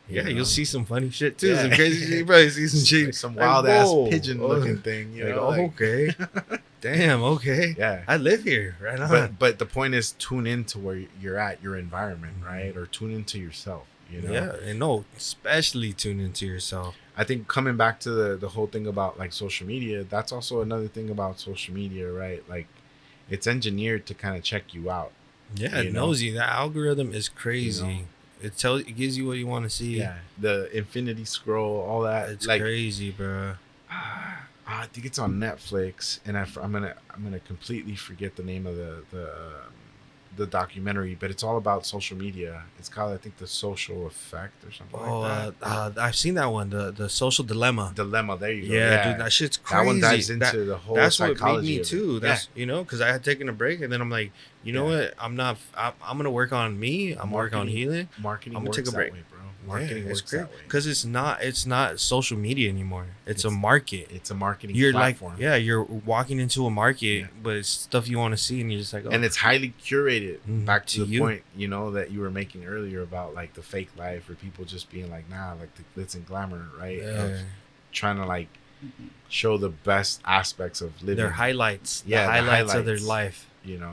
Yeah, you know? you'll see some funny shit too. Yeah. Some crazy shit. You probably see some shit. Some like, wild ass whoa. pigeon looking thing, you Like, know. Like, okay. Damn. Okay. Yeah. I live here. Right on. But the point is, tune into where you're at, your environment, right? Or tune into yourself. You know. Yeah. And no, especially tune into yourself. I think coming back to the whole thing about like social media, that's also another thing about social media, right? Like, it's engineered to kind of check you out. Yeah, You it know? knows you. That algorithm is crazy. You know? It gives you what you want to see. Yeah, the infinity scroll, all that. It's like, crazy, bro. I think it's on Netflix, and I'm gonna completely forget the name of the documentary, but it's all about social media. It's called, I think, The Social Effect or something like that. I've seen that one, the social dilemma. Dilemma. There you go. Yeah, dude, that shit's crazy. That one dives into the whole that's what psychology made me of it. too. That's because I had taken a break, and then I'm like, you know what? I'm gonna work on me. I'm working on healing. Marketing I'm gonna works take a break, that way, bro. Marketing works that way. because it's not social media anymore. It's a market. It's a marketing You're platform. like, you're walking into a market, but it's stuff you want to see, and you're just like, and it's highly curated. Back to the you. point, that you were making earlier about like the fake life, or people just being like, nah, like the glitz and glamour, right? Of trying to like show the best aspects of living. Their highlights. Yeah, the highlights of their life.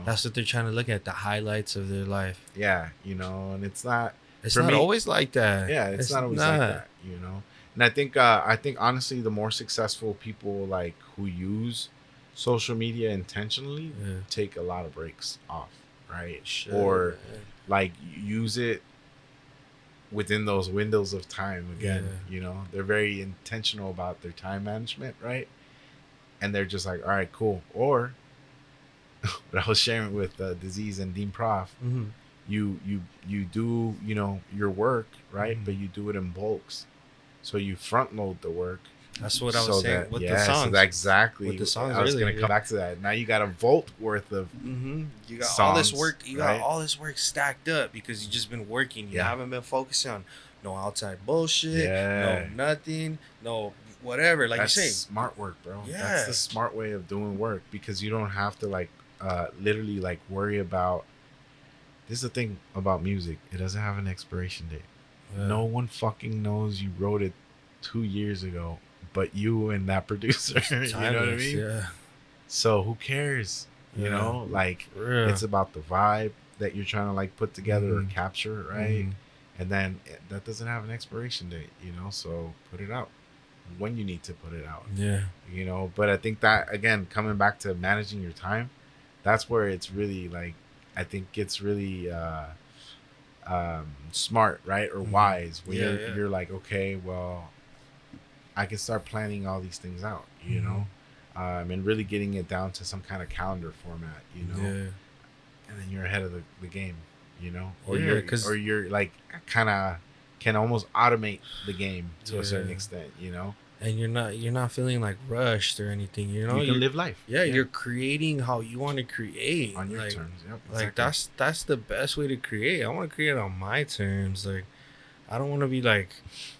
That's what they're trying to look at. The highlights of their life. Yeah, and it's not. It's for not me, always like that. Yeah, it's not always like that. And I think honestly, the more successful people like who use social media intentionally take a lot of breaks off, right? Or like use it within those windows of time again. They're very intentional about their time management, right? And they're just like, all right, cool. Or what I was sharing with Disease and Dean Prof, you do your work, right? But you do it in bulks, so you front load the work. That's what I was saying with the songs. So exactly. With the songs, I was gonna come back to that. Now you got a vault worth of you got songs, all this work. You right? got all this work stacked up because you just been working. You haven't been focusing on no outside bullshit. No nothing. No whatever. Like that's you say, smart work, bro. Yeah. That's the smart way of doing work, because you don't have to like literally like worry about. This is the thing about music. It doesn't have an expiration date. No one fucking knows you wrote it 2 years ago, but you and that producer. You know what I mean? Yeah. So who cares? Like it's about the vibe that you're trying to like put together or capture, right? And then that doesn't have an expiration date, so put it out when you need to put it out. Yeah. But I think that, again, coming back to managing your time, that's where it's really like, I think it's really smart, right? Or wise, when you're like, okay, well, I can start planning all these things out, and really getting it down to some kind of calendar format, and then you're ahead of the game, or you're like kind of can almost automate the game to a certain extent, And you're not feeling like rushed or anything, you can live life. You're creating how you want to create on your terms. Yep, exactly. Like that's the best way to create. I want to create on my terms. Like I don't want to be like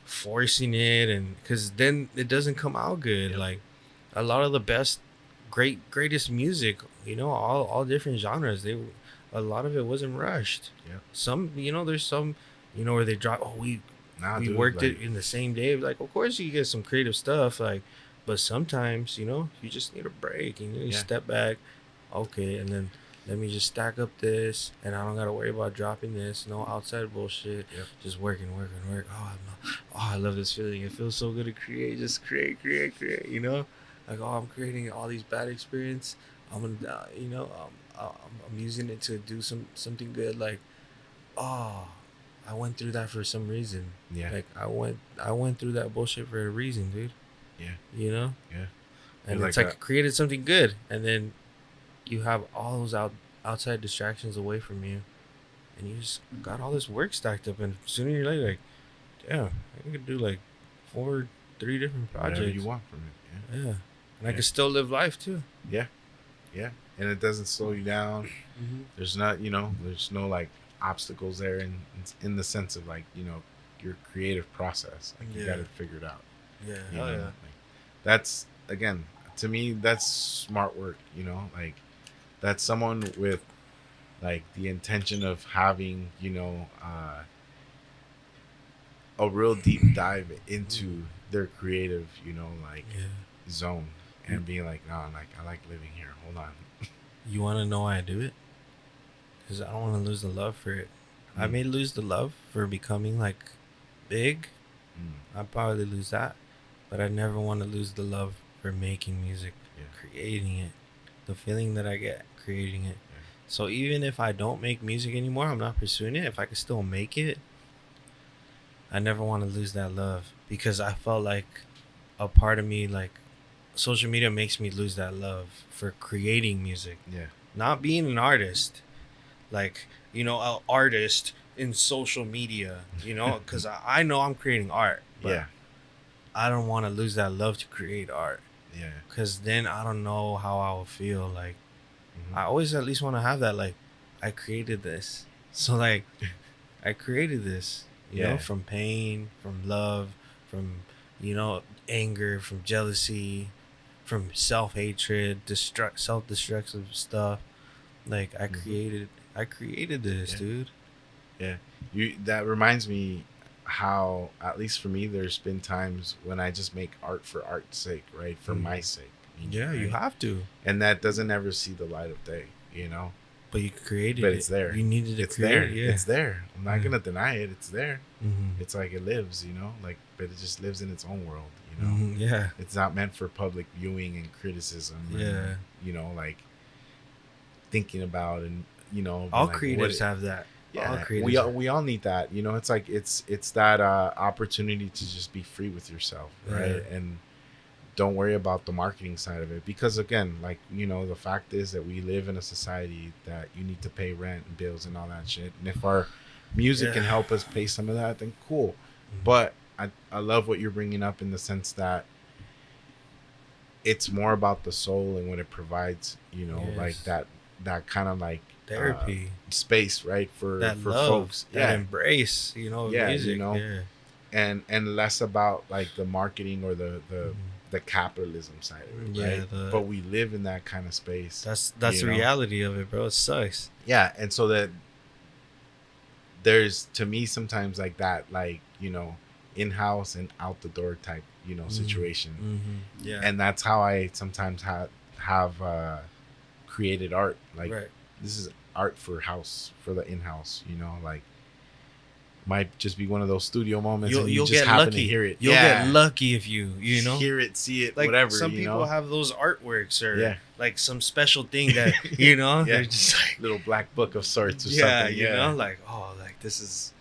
forcing it, and because then it doesn't come out good. Like a lot of the greatest music, all different genres, a lot of it wasn't rushed. Some, there's some, where they drop. We worked it in the same day. Like, of course you get some creative stuff, like, but sometimes, you just need a break. You need to step back. Okay, and then let me just stack up this, and I don't gotta worry about dropping this. No outside bullshit. Just working. Oh, I love this feeling. It feels so good to create. Just create. Like, oh, I'm creating all these bad experience. I'm gonna, I'm using it to do something good. Like, oh, I went through that for some reason. Like I went through that bullshit for a reason, dude. And it's like I created something good, and then you have all those outside distractions away from you, and you just got all this work stacked up, and sooner or later, like, damn, I could do like 3 different projects. Whatever you want from it. And I can still live life too. And it doesn't slow you down. There's not, there's no like obstacles there in the sense of like, your creative process. Like you got it figured out. Like, that's, again, to me, that's smart work. Like that's someone with like the intention of having, a real deep dive into their creative, zone. and being like, no, like I like living here. Hold on. You want to know why I do it? Because I don't want to lose the love for it. I may lose the love for becoming like big. I'd probably lose that, but I never want to lose the love for making music, creating it, the feeling that I get creating it. So even if I don't make music anymore, I'm not pursuing it. If I can still make it, I never want to lose that love, because I felt like a part of me, like social media makes me lose that love for creating music. Yeah. Not being an artist, like, you know, an artist in social media, you know, because I know I'm creating art, but I don't want to lose that love to create art. Yeah. Because then I don't know how I will feel. Like, I always at least want to have that, like, I created this. So, like, I created this, you know, from pain, from love, from, you know, anger, from jealousy, from self-hatred, self-destructive stuff. Like, I created this, dude. Yeah. That reminds me how, at least for me, there's been times when I just make art for art's sake, right? For my sake. Yeah, right? you have to. And that doesn't ever see the light of day, you know? But you created it. But it's there. You needed to it's create there. it. Yeah. It's there. I'm not going to deny it. It's there. Mm-hmm. It's like it lives, you know? Like, but it just lives in its own world, you know? Yeah. It's not meant for public viewing and criticism. Yeah. And, you know, like thinking about, and, you know, All like, creatives have that. Yeah, All we all need that. You know, it's like it's that opportunity to just be free with yourself, right? And don't worry about the marketing side of it, because again, like, you know, the fact is that we live in a society that you need to pay rent and bills and all that shit. And if our music can help us pay some of that, then cool. But I love what you're bringing up in the sense that it's more about the soul and what it provides. You know, like that kind of like therapy space, right, for love, folks, that embrace, you know, music, you know, and less about like the marketing or the capitalism side of it, right? But we live in that kind of space. That's the reality of it, bro. It sucks. Yeah, and so that there's, to me, sometimes like that, like, you know, in-house and out the door type, you know, situation. Yeah, and that's how I sometimes have created art. Like, this is art for the in-house, you know, like might just be one of those studio moments. You'll just happen to hear it. You'll get lucky if you know, hear it, see it, like whatever. Some people have those artworks or like some special thing that you know, they're just like little black book of sorts or something. You know, like, oh, like this is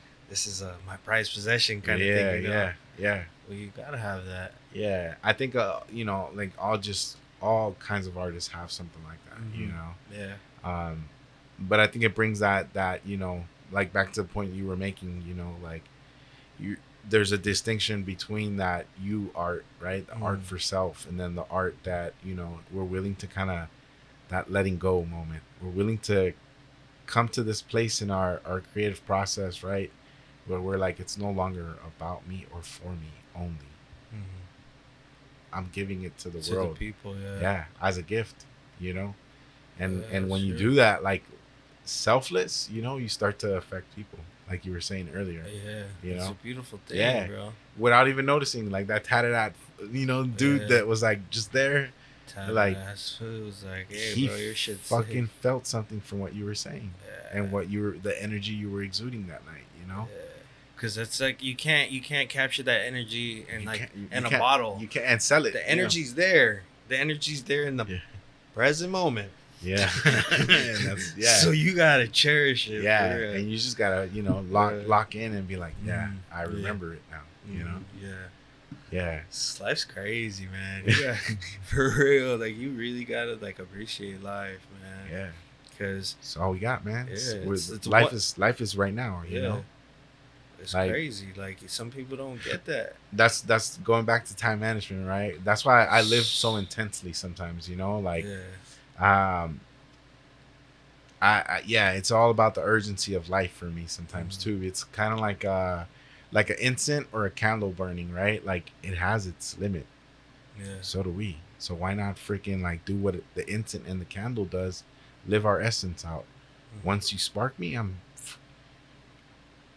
my prized possession kind of thing. You know? Yeah. Well, you gotta have that. Yeah, I think you know, like all kinds of artists have something like that. You know. Yeah. But I think it brings that you know, like back to the point you were making, you know, like there's a distinction between that art, right? The art for self, and then the art that, you know, we're willing to kind of, that letting go moment. We're willing to come to this place in our creative process, right? Where we're like, it's no longer about me or for me only. I'm giving it to the world. The people, as a gift, you know? And when you do that, like, selfless, you know, you start to affect people, like you were saying earlier. You know, it's a beautiful thing, bro. Without even noticing, like that tatted out, you know, dude that was like just there, like it was like, hey, he bro, your shit's fucking felt something from what you were saying, and what the energy you were exuding that night, you know. Because it's like you can't capture that energy in a bottle. You can't sell it. The energy's there. The energy's there in the present moment. Yeah. So you gotta cherish it. Yeah, and you just gotta, you know, lock in and be like, I remember it now. You know. Yeah. Life's crazy, man. Yeah. For real, like you really gotta like appreciate life, man. Yeah. Because it's all we got, man. It's life is right now. You know. It's like, crazy. Like some people don't get that. That's going back to time management, right? That's why I live so intensely sometimes. You know, like. It's all about the urgency of life for me sometimes too. It's kind of like an incense or a candle burning, right? Like it has its limit. So do we. So why not freaking like do what the incense and the candle does? Live our essence out. Once you spark me, I'm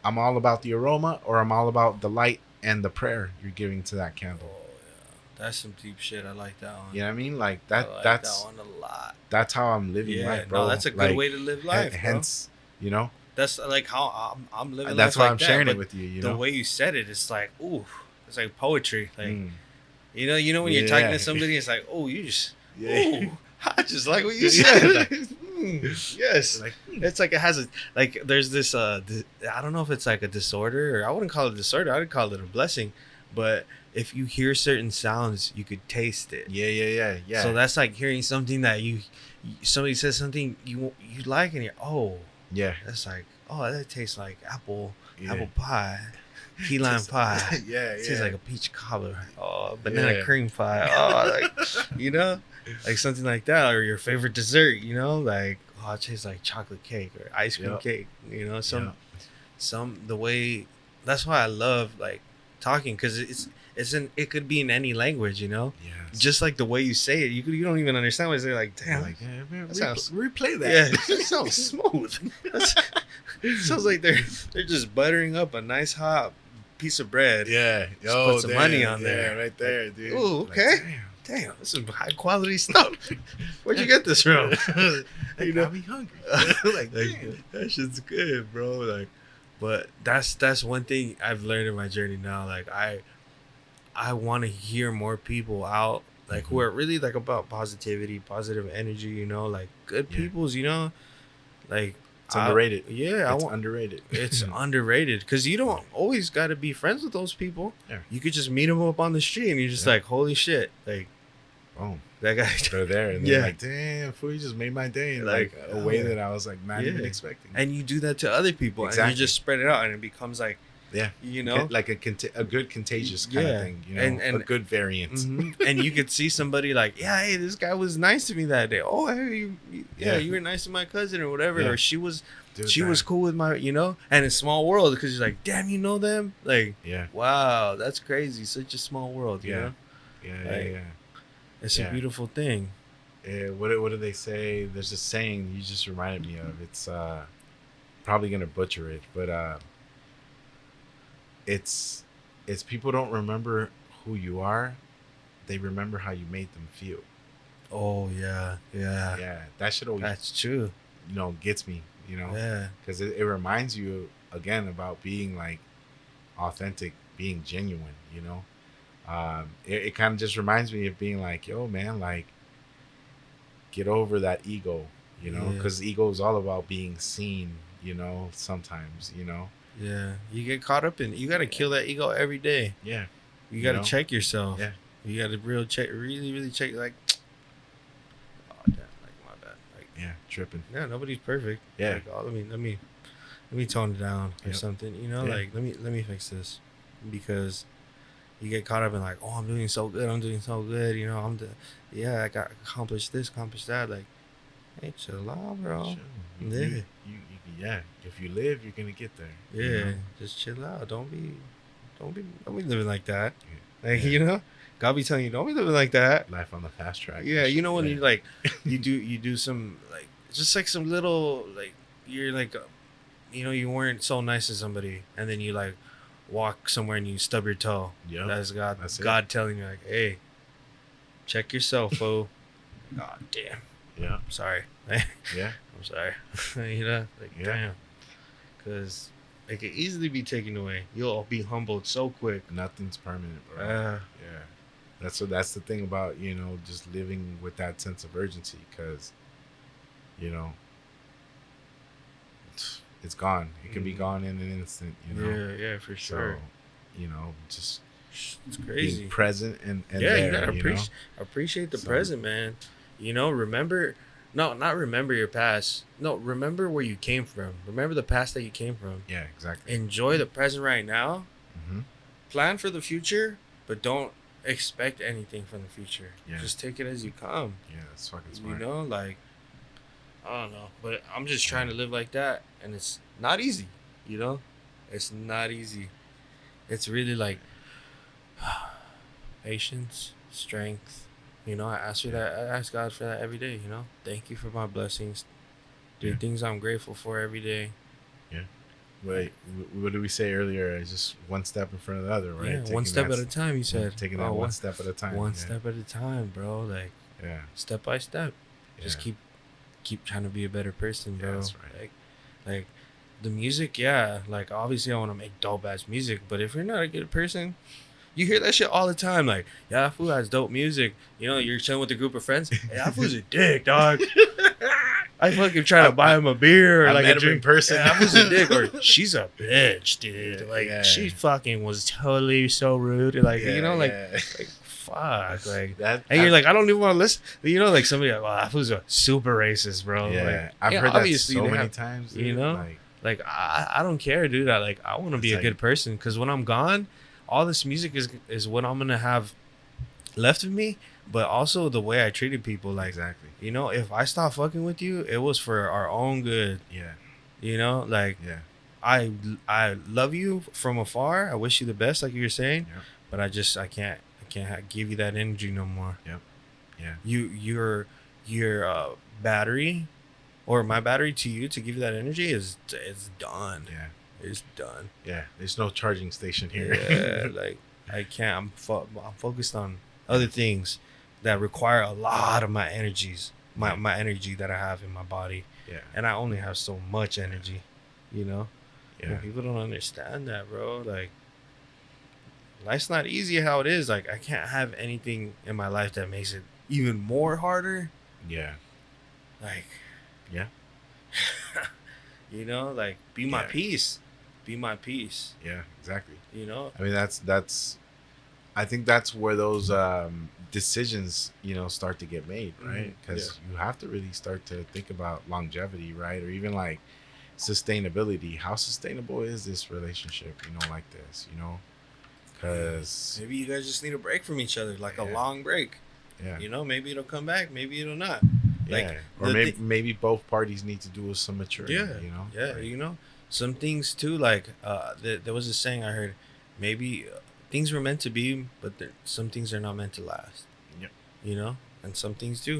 all about the aroma, or I'm all about the light and the prayer you're giving to that candle. That's some deep shit. I like that one. You know what I mean? Like I that. like that's that one a lot. that's how I'm living Yeah, life, bro. no, that's a good Like, way to live life, bro. hence, you know, That's like how I'm living. that's life why like I'm that, sharing but it with you. You the know, way you said it, it's like, ooh, it's like poetry. Like, Mm. you know when you're talking Yeah. to somebody, it's like, oh, you just, Yeah. ooh, I just like what you said. Like, yes, Like, it's like it has a like. There's this I don't know if it's like a disorder, or I wouldn't call it a disorder. I would call it a blessing. But if you hear certain sounds, you could taste it. yeah. So that's like hearing something that somebody says something you like, and you're yeah. that's like, oh, that tastes like apple Yeah. pie, key lime pie. Yeah, It tastes yeah. like a peach cobbler. Oh, banana Yeah. cream pie. Oh, like, you know, like something like that, or your favorite dessert. You know, like, oh, it tastes like chocolate cake or ice cream Yep. cake. You know, Yep. some the way. That's why I love like talking, because it could be in any language. You know, Yes. just like the way you say it, you don't even understand what you say. Like, damn, Like, yeah, man, that sounds- replay that. yeah, it sounds smooth. It sounds like they're just buttering up a nice hot piece of bread. Yeah. Just put some money on yeah, there. right there, dude. Ooh, Like, okay. damn. Damn, this is high quality stuff. Where'd you get this from? That You know? got me hungry. like, damn. that shit's good, bro. Like, but that's one thing I've learned in my journey now. Like, I want to hear more people out, like, who are really like about positivity, positive energy. You know, like good Yeah. peoples. You know, like It's underrated. Yeah, It's underrated. It's underrated, because you don't always got to be friends with those people. Yeah. You could just meet them up on the street, and you're just Yeah. like, holy shit, like Boom. that guy. They're there. And Yeah. they're like, damn, fool, you just made my day in Like, like a way yeah. that I was like not even Yeah. expecting. And you do that to other people, and Exactly. you just spread it out, and it becomes like, yeah. you know, Like a good contagious kind Yeah. of thing, you know, And- a good variant. mhm. And you could see somebody like, yeah, hey, this guy was nice to me that day. Oh, hey, Yeah. you were nice to my cousin or whatever, Yeah. or she was Dude, cool with my, you know. And it's small world, because you're like, damn, you know them, like, Yeah. wow, that's crazy, such a small world, you Yeah. know. Yeah. Like, Yeah. It's Yeah. a beautiful thing. What do they say? There's a saying you just reminded me of. It's probably gonna butcher it, but it's people don't remember who you are, they remember how you made them feel. Oh yeah, Yeah, that should always that's true. gets me, Yeah, because it reminds you again about being like authentic, being genuine. It kind of just reminds me of being like, yo, man, like, get over that ego, Yeah. because ego is all about being seen, sometimes, yeah. You get caught up in. You got to kill that ego every day. yeah, You got to know? check yourself. Yeah. You got to really check. Like, oh damn, like my bad. Like, yeah, tripping. yeah, nobody's perfect. Yeah. Like, oh, let me tone it down or Yep. something. Yeah. Like let me fix this, because you get caught up in like, oh, I'm doing so good. I got accomplished this, accomplished that. Like, hey, chill out, bro. Sure. Yeah. Yeah. If you live, you're gonna get there. Yeah, just chill out. Don't be living like that. Like, Yeah. God be telling you, don't be living like that. Life on the fast track. Yeah, when Yeah. you like, you do some like, just like some little like, you're like, you weren't so nice to somebody, and then you like walk somewhere and you stub your toe. Yep. That's God. That's it. God telling you like, hey, check yourself, fool. God damn. Yeah. I'm sorry. Yeah. I'm sorry. Like, Yeah. damn. Because it could easily be taken away. You'll be humbled so quick. Nothing's permanent, bro. Uh, Yeah, that's the thing about just living with that sense of urgency, because it's gone. It can be Mhm. gone in an instant. Yeah, for sure. So just It's crazy. being present and Yeah, there, you gotta appreciate the So- present, man. Remember, not remember your past. No, remember where you came from. Remember the past that you came from. Yeah, exactly. Enjoy the present right now. Mm-hmm. Plan for the future, but don't expect anything from the future. Yeah. Just take it as you come. Yeah, that's fucking smart. Like, I don't know, but I'm just trying to live like that, and it's not easy. It's not easy. It's really like patience, strength. I ask for that. I ask God for that every day. Thank you for my blessings. Do Yeah. things I'm grateful for every day. Yeah. Wait, what did we say earlier? It's just one step in front of the other, right? Yeah, Taking one step that- at a time. You said taking that one step at a time. One yeah. step at a time, bro. Like Yeah. step by step. Just Yeah. keep trying to be a better person, bro. Yeah, that's right. Like the music, yeah. Like obviously, I want to make dope ass music, but if you're not a good person, you hear that shit all the time. Like, yeah, that fool has dope music. You know, you're chilling with a group of friends. Hey, that fool's a dick, dog. I fucking try to buy him a beer or I like met a him in drink. person. Yeah, that was a dick, or she's a bitch, dude. Yeah, Like yeah. she fucking was totally so rude. Like you know, like yeah. like fuck, like. that. And you're like, I don't even want to listen. You know, like somebody like, oh, that was a super racist, bro. yeah, Like, I've yeah, heard that obviously so they many have- times. you dude. know? Like I don't care, dude. I want to be It's a like- good person because when I'm gone, all this music is what I'm gonna have left of me. But also the way I treated people, like exactly. you know, if I stop fucking with you, it was for our own good. Yeah, You know, like yeah, I love you from afar. I wish you the best, like you were saying. Yep. But I can't give you that energy no more. Yep. Yeah. Your battery, or my battery to you to give you that energy is done. yeah, It's done. yeah. There's no charging station here. Yeah, like I can't. I'm focused on other things that require a lot of my energies, my energy that I have in my body, yeah, and I only have so much energy, you know. yeah. And people don't understand that, bro. Like, life's not easy how it is. Like, I can't have anything in my life that makes it even more harder. Yeah. Like, Yeah. you know, like be my Yeah. peace. Be my peace. Yeah, exactly. You know? I mean, that's. I think that's where those decisions, start to get made, right? Because you have to really start to think about longevity, right? Or even like sustainability. How sustainable is this relationship? Like this, Because Maybe you guys just need a break from each other, like a Yeah. long break. yeah, You know, maybe it'll come back, maybe it'll not. yeah. like, Or the maybe both parties need to do with some maturity. Yeah, yeah. Like, You know, some things too. Like, there was a saying I heard. Maybe things were meant to be, but some things are not meant to last. Yep. You know, and some things do.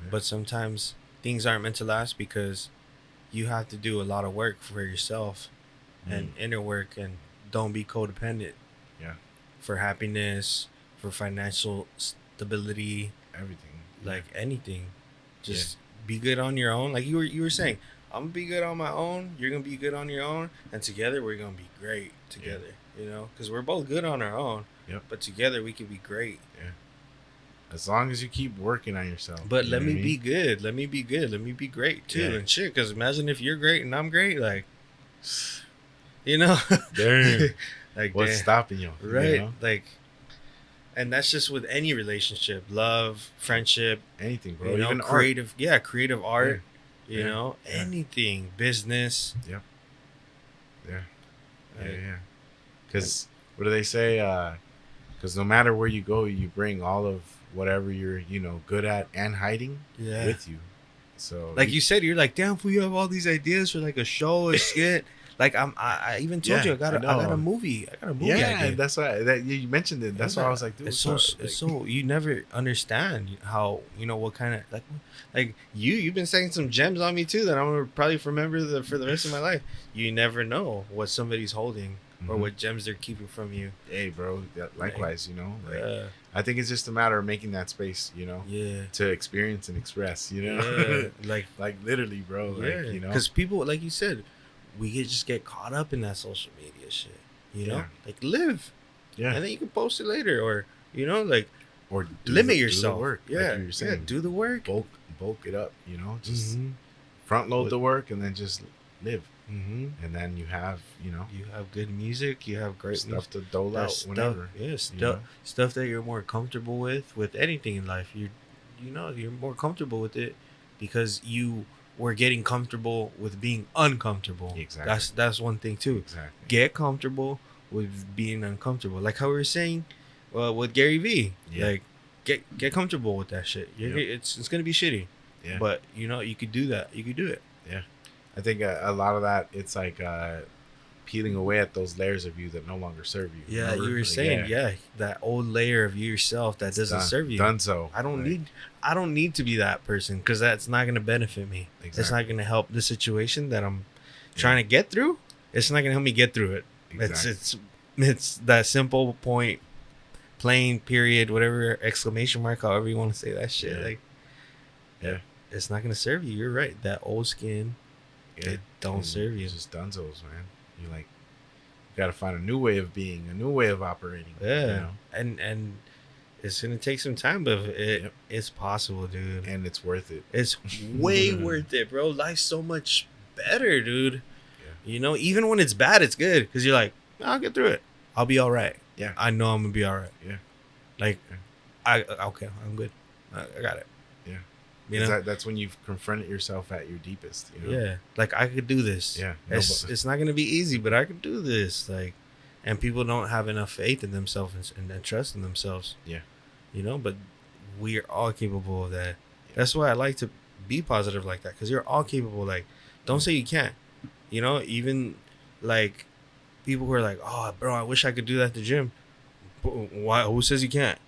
Yeah. But sometimes things aren't meant to last because you have to do a lot of work for yourself and inner work, and don't be codependent. Yeah. For happiness, for financial stability, everything. like anything. Just be good on your own. Like you were saying, I'm gonna be good on my own. You're gonna be good on your own, and together we're gonna be great together. You know, because we're both good on our own. Yep. But together we can be great. As long as you keep working on yourself. But you let know me what I be mean? good. Let me be good. Let me be great too, Yeah. and shit. Because imagine if you're great and I'm great, like, you know, Damn. like What's damn. stopping you? Right, You know? like, and that's just with any relationship, love, friendship, Anything, bro. you know, Even art. creative art, you Yeah. know, Yeah. anything, business. Yeah. Like, Yeah. Because what do they say? Because no matter where you go, you bring all of whatever you're, good at and hiding yeah. with you. So Like you said, you're like, damn, fool, you have all these ideas for like a show, a skit. Like I even told Yeah, you I got I a know. movie. I got a movie yeah, idea. that's why that you mentioned it. That's why I was like, dude, it's what's so up? Like, it's so you never understand how, what kind of like you've been saying some gems on me too that I'm gonna probably remember for the rest of my life. You never know what somebody's holding or Mhm. what gems they're keeping from you. hey, bro. Likewise, like, Yeah, I think it's just a matter of making that space, yeah, to experience and express, yeah. Like like literally, bro. yeah, Like, because people, like you said, we just get caught up in that social media shit. You know, Yeah. like live. yeah, And then you can post it later, or like or limit do yourself. the work, Yeah, like you were yeah, saying. do the work. bulk it up, just Mhm. front load the work and then just live, Mm-hmm. and then you have You have good music. You have great stuff to dole that out stuff, whenever. yeah, know? stuff that you're more comfortable with anything in life. You're more comfortable with it because you were getting comfortable with being uncomfortable. Exactly. That's one thing too. Exactly. Get comfortable with being uncomfortable. Like how we were saying, with Gary V. Yeah. Like get comfortable with that shit. Yep. It's gonna be shitty. Yeah. But you could do that. You could do it. I think a lot of that, it's like peeling away at those layers of you that no longer serve you. Yeah, remember? you were Like, saying, that old layer of yourself that doesn't done, serve you. Done so. I don't Like, need to be that person because that's not going to benefit me. It's Exactly. not going to help the situation that I'm trying to get through. it's not gonna help me get through it. Exactly. It's that simple point, plain period, whatever exclamation mark, however you want to say that shit. Yeah. Like, Yeah. it's not gonna serve you. You're right. That old skin, it don't And serve you. it's just dunzos, man. You like, you got to find a new way of being, a new way of operating. Yeah, you know? and it's gonna take some time, but it's possible, dude. And it's worth it. It's way worth it, bro. Life's so much better, dude. Yeah. You know, even when it's bad, it's good because you're like, I'll get through it. I'll be all right. Yeah. I know I'm gonna be all right. Yeah. Like, okay, I'm good. I got it. Yeah. You know, That's when you've confronted yourself at your deepest. You know? yeah. Like, I could do this. Yeah. It's not gonna be easy, but I could do this. Like, and people don't have enough faith in themselves and trust in themselves. Yeah. You know, but we are all capable of that. Yeah. That's why I like to be positive like that, because you're all capable. Like, don't say you can't. You know, even like people who are like, oh, bro, I wish I could do that at the gym. Why? Who says you can't?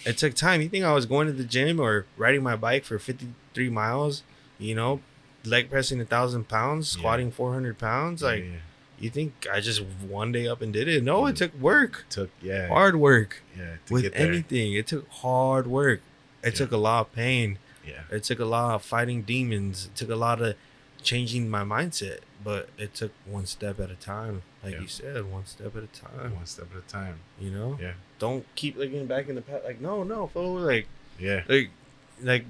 It took time. You think I was going to the gym or riding my bike for 53 miles, you know, leg pressing 1,000 pounds, squatting 400 pounds? Like, you think I just one day up and did it? No, it took work. Hard work. Yeah. With anything, it took hard work. It took a lot of pain. Yeah. It took a lot of fighting demons. It took a lot of changing my mindset, but it took one step at a time. Like you said, one step at a time. One step at a time. You know? Yeah. Don't keep looking back in the past. Like, no, fool. Like, yeah. Like,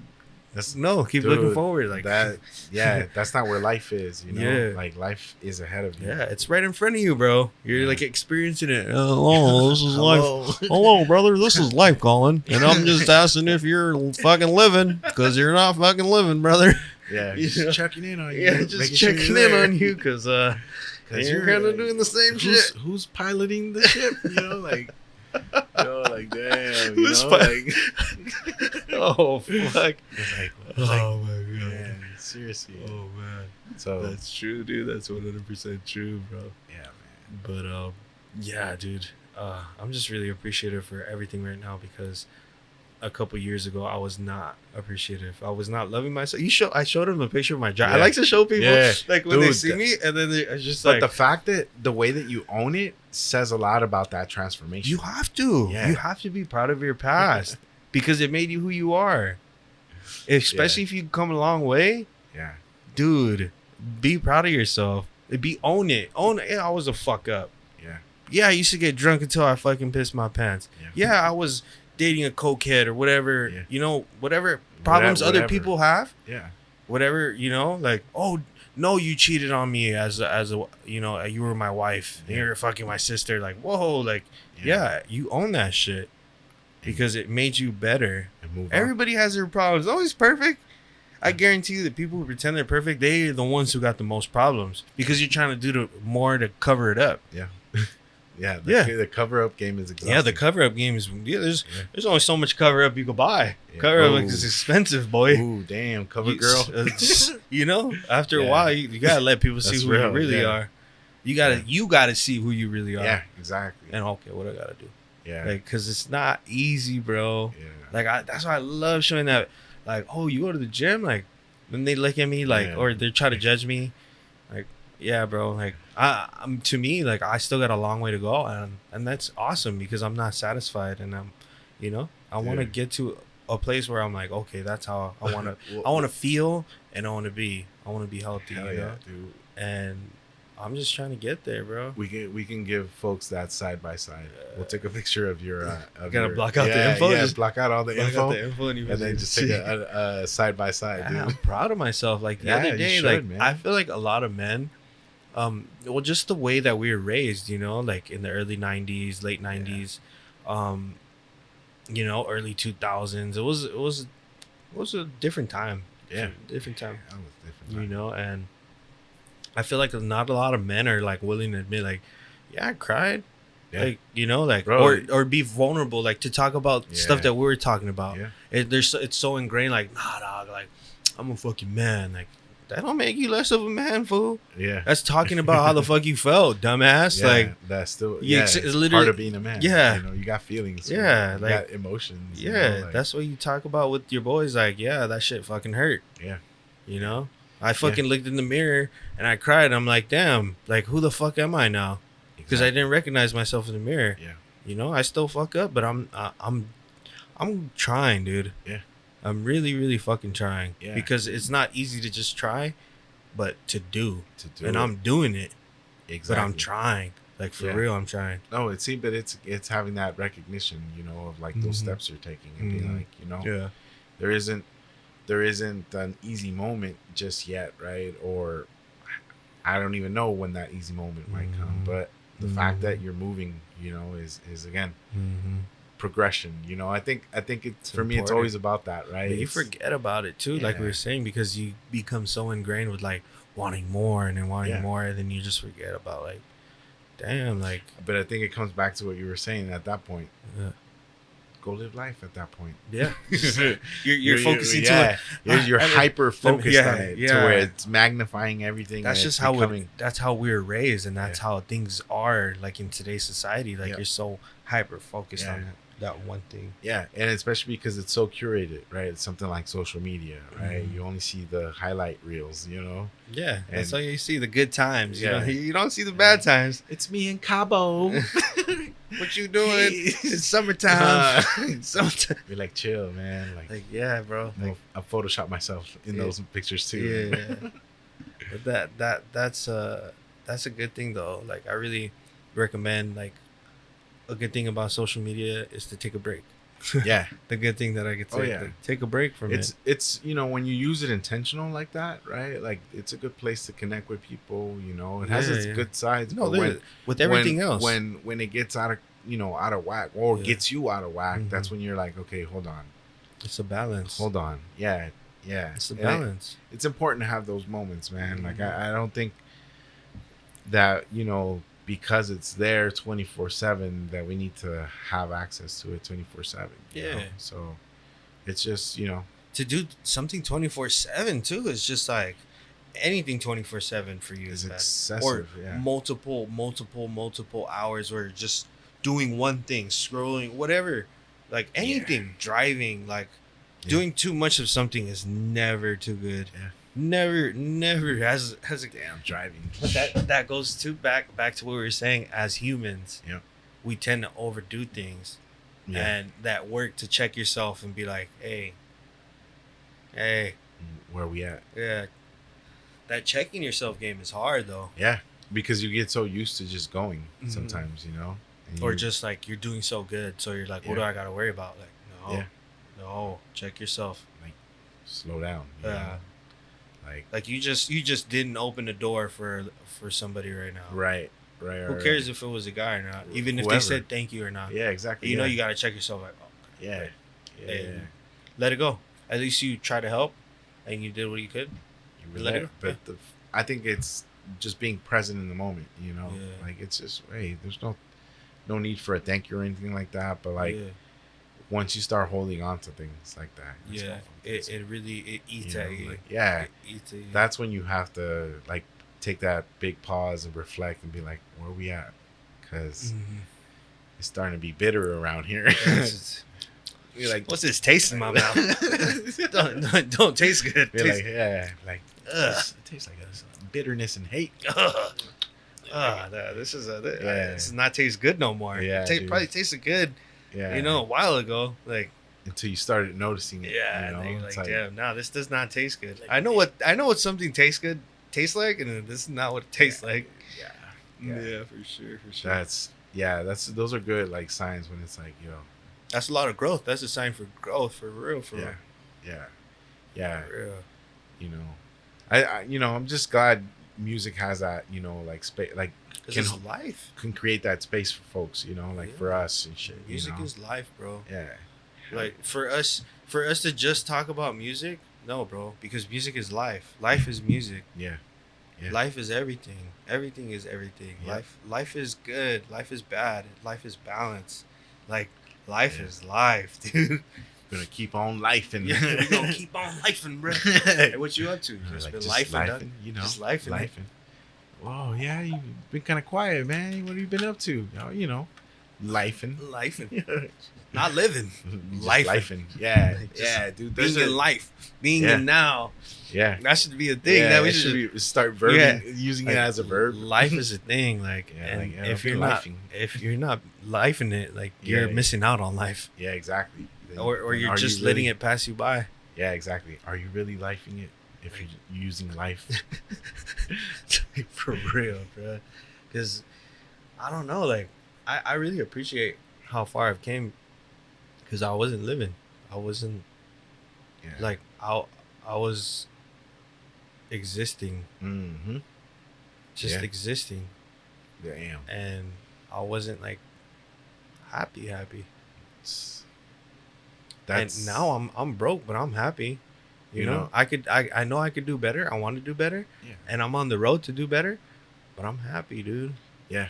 that's keep looking forward. Like that. Yeah. That's not where life is. You know. Yeah. Like, life is ahead of you. Yeah, it's right in front of you, bro. You're like experiencing it. Hello, this is life. Hello, brother. This is life, Colin. And I'm just asking if you're fucking living, because you're not fucking living, brother. Yeah, You just know? checking in on you. Yeah, just making sure checking you're in there. on you, because you're kind of doing the same shit. Who's piloting the ship? You know, like, like damn. You Who's know, like, oh fuck. it's like, Oh like, my god. man, seriously. Oh man. So That's true, dude. That's 100% true, bro. yeah, man. But yeah, dude. I'm just really appreciative for everything right now, because a couple years ago I was not appreciative. I was not loving myself. I showed him a picture of my job. I Yeah. like to show people like when they Dude, see me, and then it's just But like, the fact that the way that you own it says a lot about that transformation. you have to. Yeah. You have to be proud of your past because it made you who you are. Especially if you come a long way, Yeah. dude. Be proud of yourself. Own it. Yeah, I was a fuck up. Yeah. Yeah, I used to get drunk until I fucking pissed my pants. Yeah. Yeah, I was dating a cokehead or whatever. Yeah. You know, whatever problems other Whatever. people have. Yeah. Whatever, you know, like, oh no, you cheated on me as a you know, you were my wife. Yeah. You're fucking my sister. Like, whoa, like, yeah, you own that shit because it made you better. And move on. Everybody has their problems. Nobody's perfect. I guarantee you that people who pretend they're perfect, they're the ones who got the most problems because you're trying to do more to cover it up. Yeah. Yeah. The cover up game is exhausting. Yeah, the cover up game is there's only so much cover up you could buy. Yeah. Cover up Ooh. is expensive, boy. Ooh, damn, cover girl. You know, after a Yeah. while, you gotta let people see That's who real, you really yeah. are. You gotta see who you really are. Yeah, exactly. And okay, what I gotta do? Yeah. Like, cause it's not easy, bro. Yeah. Like, that's why I love showing that. Like, oh, you go to the gym, like, when they look at me, like, Yeah. or they try to judge me, like, yeah, bro. Like, I'm to me, like, I still got a long way to go, and that's awesome because I'm not satisfied, and I'm, you know, I want to Yeah. get to a place where I'm like, okay, that's how I want to. Well, I want to feel, and I want to be. I want to be healthy. Hell you yeah, know? dude. And I'm just trying to get there, bro. We can give folks that side by side. We'll take a picture of your. Gotta block out the info, Yeah, just block out all the Block info, out the info and then just take a side by side, Yeah, I'm dude. proud of myself. Like the Yeah, other you day, should, like man. I feel like a lot of men, well, just the way that we were raised, you know, like in the early '90s, late '90s, you know, early 2000s. It was a different time. Yeah. Different time. That was different. You know, and I feel like not a lot of men are like willing to admit, like, yeah, I cried. Yeah. Like, you know, like, Bro. or be vulnerable, like to talk about stuff Yeah. that we were talking about. Yeah. It's so ingrained, like, nah, dog, like, I'm a fucking man. Like, that don't make you less of a man, fool. Yeah. That's talking about how the fuck you felt, dumbass. Yeah, Like, that's still it's it's literally- part of being a man. Yeah. You know, you got feelings. Yeah, you like- got emotions. you yeah, know, like- that's what you talk about with your boys. Like, yeah, that shit fucking hurt. Yeah. You know? I fucking looked in the mirror and I cried. I'm like, damn, like who the fuck am I now? Because I didn't recognize myself in the mirror. Yeah. You know, I still fuck up, but I'm trying, dude. Yeah. I'm really, really fucking trying. Yeah. Because it's not easy to just try, but to do. And it. I'm doing it. Exactly. But I'm trying. Like for real, I'm trying. No, it's having that recognition, you know, of like those steps you're taking and being like, you know, there isn't an easy moment just yet, right? Or I don't even know when that easy moment might come, but the fact that you're moving, you know, is again progression. You know, I think it's for me, it's always about that, right? But you forget about it too, like we were saying, because you become so ingrained with like wanting more and then wanting more, and then you just forget about like, damn, like. But I think it comes back to what you were saying at that point. Go live life at that point. Yeah. you're focusing to it. You're hyper focused on it to where it's magnifying everything. That's just how that's how we were raised, and that's how things are like in today's society. Like you're so hyper focused on that one thing. Yeah, and especially because it's so curated, right? It's something like social media, right? You only see the highlight reels, you know? Yeah, that's all you see, the good times. You know? You don't see the bad times. It's me in Cabo. What you doing? It's summertime. You're like, chill, man. Like yeah, bro. Like, I Photoshop myself in those pictures too. Yeah. But that's a good thing though. Like I really recommend, like, a good thing about social media is to take a break. Yeah. The good thing that I could say, take a break from it. It's you know, when you use it intentional like that, right? Like it's a good place to connect with people, you know. It has its good sides. No, with everything else. When it gets out of whack or gets you out of whack, that's when you're like, okay, hold on. It's a balance. Hold on. Yeah. It's a balance. It's important to have those moments, man. Like I don't think that, you know, because it's there 24/7 that we need to have access to it 24/7. Yeah. Know? So it's just, you know, to do something 24/7 too is just like anything 24/7 for you is excessive. Or multiple hours where you're just doing one thing, scrolling, whatever, like anything, driving, like doing too much of something is never too good. Never has a damn driving. But that goes to back to what we were saying. As humans, we tend to overdo things, and that work to check yourself and be like, hey, where we at? Yeah, that checking yourself game is hard though. Yeah, because you get so used to just going sometimes, you know, or just like you're doing so good, so you're like, what do I gotta worry about? Like, no, check yourself. Like, slow down. Yeah. Like you just didn't open the door for somebody right now. Right. Who cares if it was a guy or not? Even if they said thank you or not. Yeah, exactly. You know, you gotta check yourself. Like, yeah. Let it go. At least you try to help, and you did what you could. You let it go. But I think it's just being present in the moment. You know, like it's just there's no need for a thank you or anything like that. But like. Once you start holding on to things like that, it really eats at you. Like, it eats at you. That's when you have to like take that big pause and reflect and be like, where are we at? Because it's starting to be bitter around here. You're like, what's this taste in my mouth? don't taste good. You're like, it tastes like bitterness and hate. This is not taste good no more. Probably tasted good. Yeah, you know, a while ago, like until you started noticing it. Yeah, you know? and like, damn, no, this does not taste good. Like, I know what something tastes like, and this is not what it tastes like. Yeah, for sure. Those are good like signs when it's like, that's a lot of growth. That's a sign for growth, for real. Yeah. For real. You know, I'm just glad music has that, you know, like space, like. Can create that space for folks, you know, like for us and shit. Music is life, bro. Yeah. Like for us to just talk about music, no, bro, because music is life. Life is music. Yeah. Life is everything. Everything is everything. Yeah. Life is good. Life is bad. Life is balance. Like life is life, dude. We're gonna keep on lifing. We're gonna keep on lifing, bro. Hey, what you up to? Just been lifing, you know. Just lifing. Oh yeah, you've been kind of quiet, man. What have you been up to? You know, lifing. Not living. Lifing. Yeah, dude. Being in life, being in now. Yeah. That should be a thing. Yeah, that we it should be, start verbing, using it as a verb. Life is a thing. Like, Yeah, and like, yeah, if I'll be you're not, lifing. if you're not lifing it, like you're Yeah. missing out on life, Yeah, exactly. or And you're are just you letting really- it pass you by. Yeah, exactly. Are you really lifing it if you're using life? For real, bro. Because I don't know. Like, I really appreciate how far I've came. Because I wasn't living. I wasn't Yeah. like I was existing, Mm-hmm. just Yeah. existing, Damn. and I wasn't like happy. That's And now I'm broke, but I'm happy. You You know, know- I know I could do better. I want to do better, Yeah. and I'm on the road to do better. But I'm happy, dude. Yeah.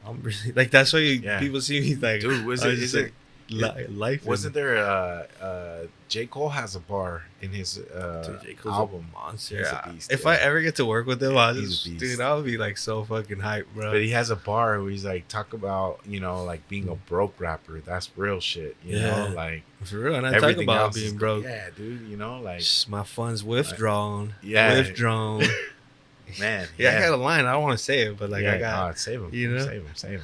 I'm really like that's why Yeah. people see me like, Dude, was I it? was Is just it? like, life Wasn't there? J. Cole has a bar in his album. monster. He's a beast, If yeah. I ever get to work with him, I'll He's a just, beast. dude, I'll be like so fucking hyped, bro. But he has a bar where he's like talk about like being a broke rapper. That's real shit. You know, Yeah. like For real, and I talk everything about else is being good. broke. Yeah, dude. You know, like Just my funds withdrawn. Yeah. Withdrawn. man. Yeah, I got a line. I don't want to say it, but like I got, save him. you know? Save him.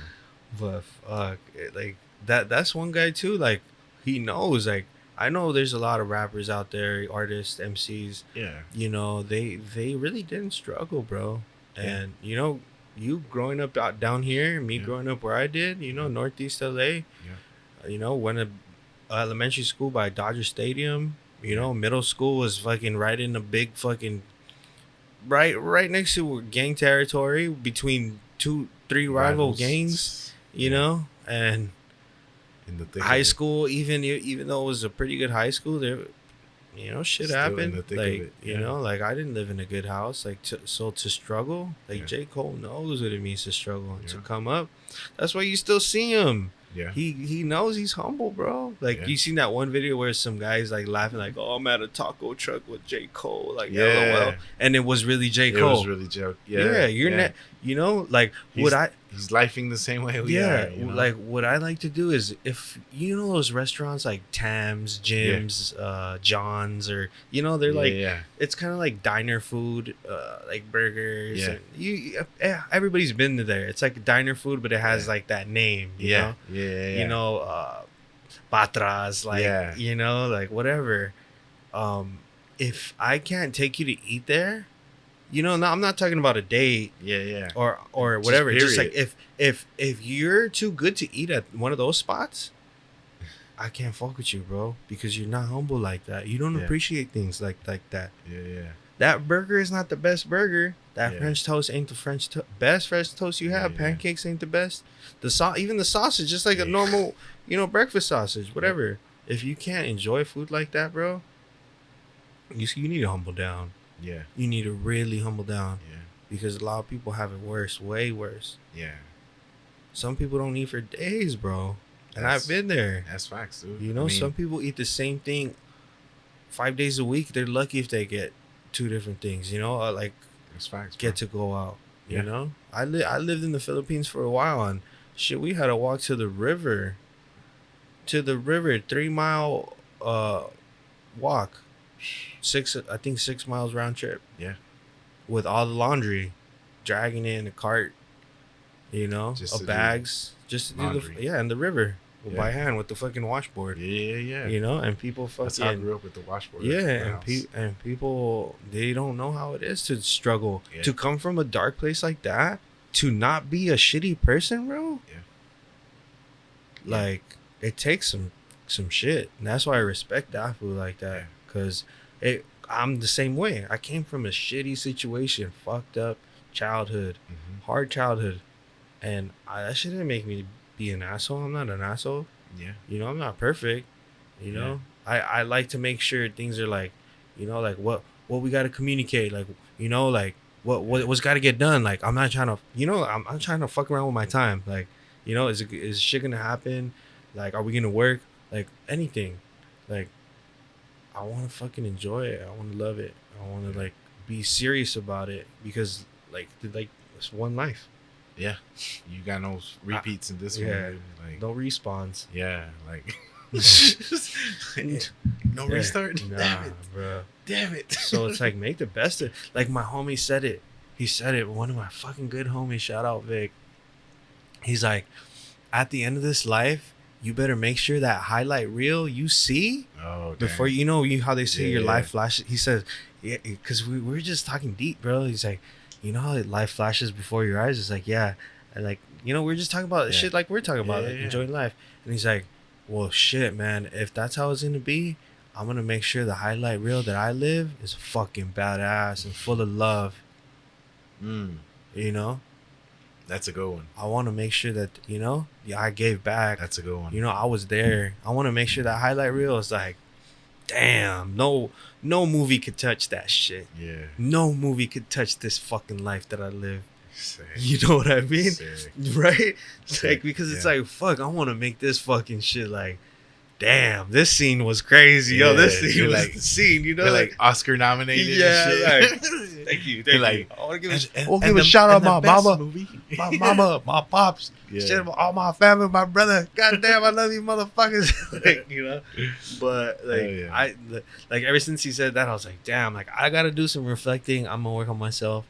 but fuck, like that's one guy too. Like he knows. Like I know there's a lot of rappers out there, artists, MCs. Yeah. You know, they really didn't struggle, bro. Yeah. And you know, you growing up out down here, me Yeah. growing up where I did, you know, Northeast LA. You know, went to elementary school by Dodger Stadium. You know, middle school was fucking right in the big fucking right next to gang territory between 2-3 rival Rivals. gangs. You Yeah. know, and In the thick high of it. school, even though it was a pretty good high school, there, you know, shit Still in happened. the thick of Like it, you yeah. know, like I didn't live in a good house. Like so to struggle, like Yeah. J. Cole knows what it means to struggle and to Yeah. come up. That's why you still see him. Yeah. He knows he's humble, bro. Like Yeah. you seen that one video where some guys like laughing, like, "Oh, I'm at a taco truck with J. Cole," like, Yeah. LOL, and it was really J. It Cole. was really joke. yeah, Yeah. you're not. You know, like would I? He's lifing the same way we Yeah, are. You know? like what I like to do is if you know those restaurants like Tam's, Jim's, John's, or you know they're like yeah. it's kind of like diner food, like burgers. Yeah. And everybody's been to there. It's like diner food, but it has Yeah. like that name. You Yeah. know? Yeah. You know, patras, like Yeah. you know, like whatever. If I can't take you to eat there, you know, no, I'm not talking about a date Yeah. or Just whatever. Just like period. if you're too good to eat at one of those spots, I can't fuck with you, bro, because you're not humble like that. You don't Yeah. appreciate things like that. Yeah. That burger is not the best burger. That Yeah. French toast ain't the best French toast you have. Yeah. Pancakes ain't the best. Even the sausage, just like a Yeah. normal, you know, breakfast sausage, whatever. If you can't enjoy food like that, bro, you need to humble down. Yeah. You need to really humble down Yeah. because a lot of people have it worse, way worse. Yeah. Some people don't eat for days, bro. And That's- I've been there. That's facts, dude. You know, I mean, some people eat the same thing 5 days a week. They're lucky if they get 2 different things, you know, like that's facts. get to go out, you Yeah. know? I lived in the Philippines for a while and shit, we had to walk to the river. 3-mile walk. 6 miles round trip. Yeah. With all the laundry, dragging it in a cart, you know, Just of to do bags, just to do laundry. in the river Yeah. by hand with the fucking washboard, Yeah. you know, and people That's how I fucking grew up with the washboard. yeah, at my house. and people they don't know how it is to struggle, Yeah. to come from a dark place like that, to not be a shitty person, bro. Yeah. Like it takes some shit, and that's why I respect that food like that, cause I'm the same way. I came from a shitty situation, fucked up childhood, Mhm. hard childhood, and that shit didn't make me be an asshole. I'm not an asshole. Yeah. You know, I'm not perfect. You know, I like to make sure things are like, you know, like what we got to communicate, like, you know, like what's got to get done. Like I'm not trying to, you know, I'm trying to fuck around with my time. Like, you know, is shit gonna happen? Like, are we gonna work? Like anything, like. I want to fucking enjoy it. I want to love it. I want to like be serious about it because like it's one life. Yeah. You got no repeats in this yeah. one. Dude. Like, No respawns. yeah. Like, No Yeah. restart. Nah, Damn it. bro. Damn it. So it's like make the best of. Like my homie said it. He said it. One of my fucking good homies. Shout out Vic. He's like, at the end of this life, you better make sure that highlight reel you see Oh, before damn. you know you how they say your Yeah. life flashes. He says, yeah, because we were just talking deep, bro. He's like, you know how life flashes before your eyes. It's like, yeah, and like we're just talking about Yeah. shit like we're talking about, Yeah, like yeah. enjoying life. And he's like, well, shit, man. If that's how it's gonna be, I'm gonna make sure the highlight reel that I live is fucking badass and full of love. Mm, You know, that's a good one. I want to make sure that I gave back. That's a good one. I was there. I want to make sure that highlight reel is like, damn, no movie could touch that shit. Yeah. No movie could touch this fucking life that I live. Sick. You know what I mean? Sick. Right? Sick, Like, because it's yeah. like, fuck, I want to make this fucking shit like, damn, this scene was crazy. Yo, this Yeah, scene you're was like- the scene, you know? They're like Oscar nominated. Yeah, and shit. thank you. They're Thank like, you. I want to give and- I'll and give a the- shout out and the my best mama. movie. My mama, my pops, Yeah. shit, all my family, my brother. God damn, I love you, motherfuckers. Like, But like, yeah. like ever since he said that, I was like, damn, like I gotta do some reflecting. I'm gonna work on myself,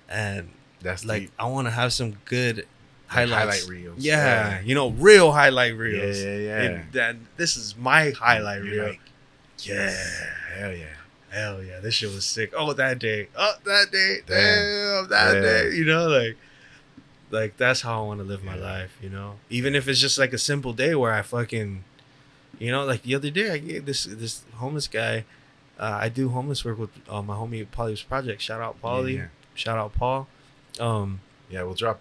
and That's like deep. I want to have some good Like highlights. highlight reels. Yeah, real highlight Yeah, reels. yeah, yeah. And that this is my highlight You're reel. like, yes. Hell yeah. Hell yeah, this shit was sick. Oh, that day. Oh, that day. Damn. Damn, that Yeah. day. Like that's how I want to live my Yeah. life. Even if it's just like a simple day where I fucking, like the other day I gave this homeless guy. I do homeless work with my homie Pauly's project. Shout out Pauly. Yeah. Shout out Paul. Yeah, we'll drop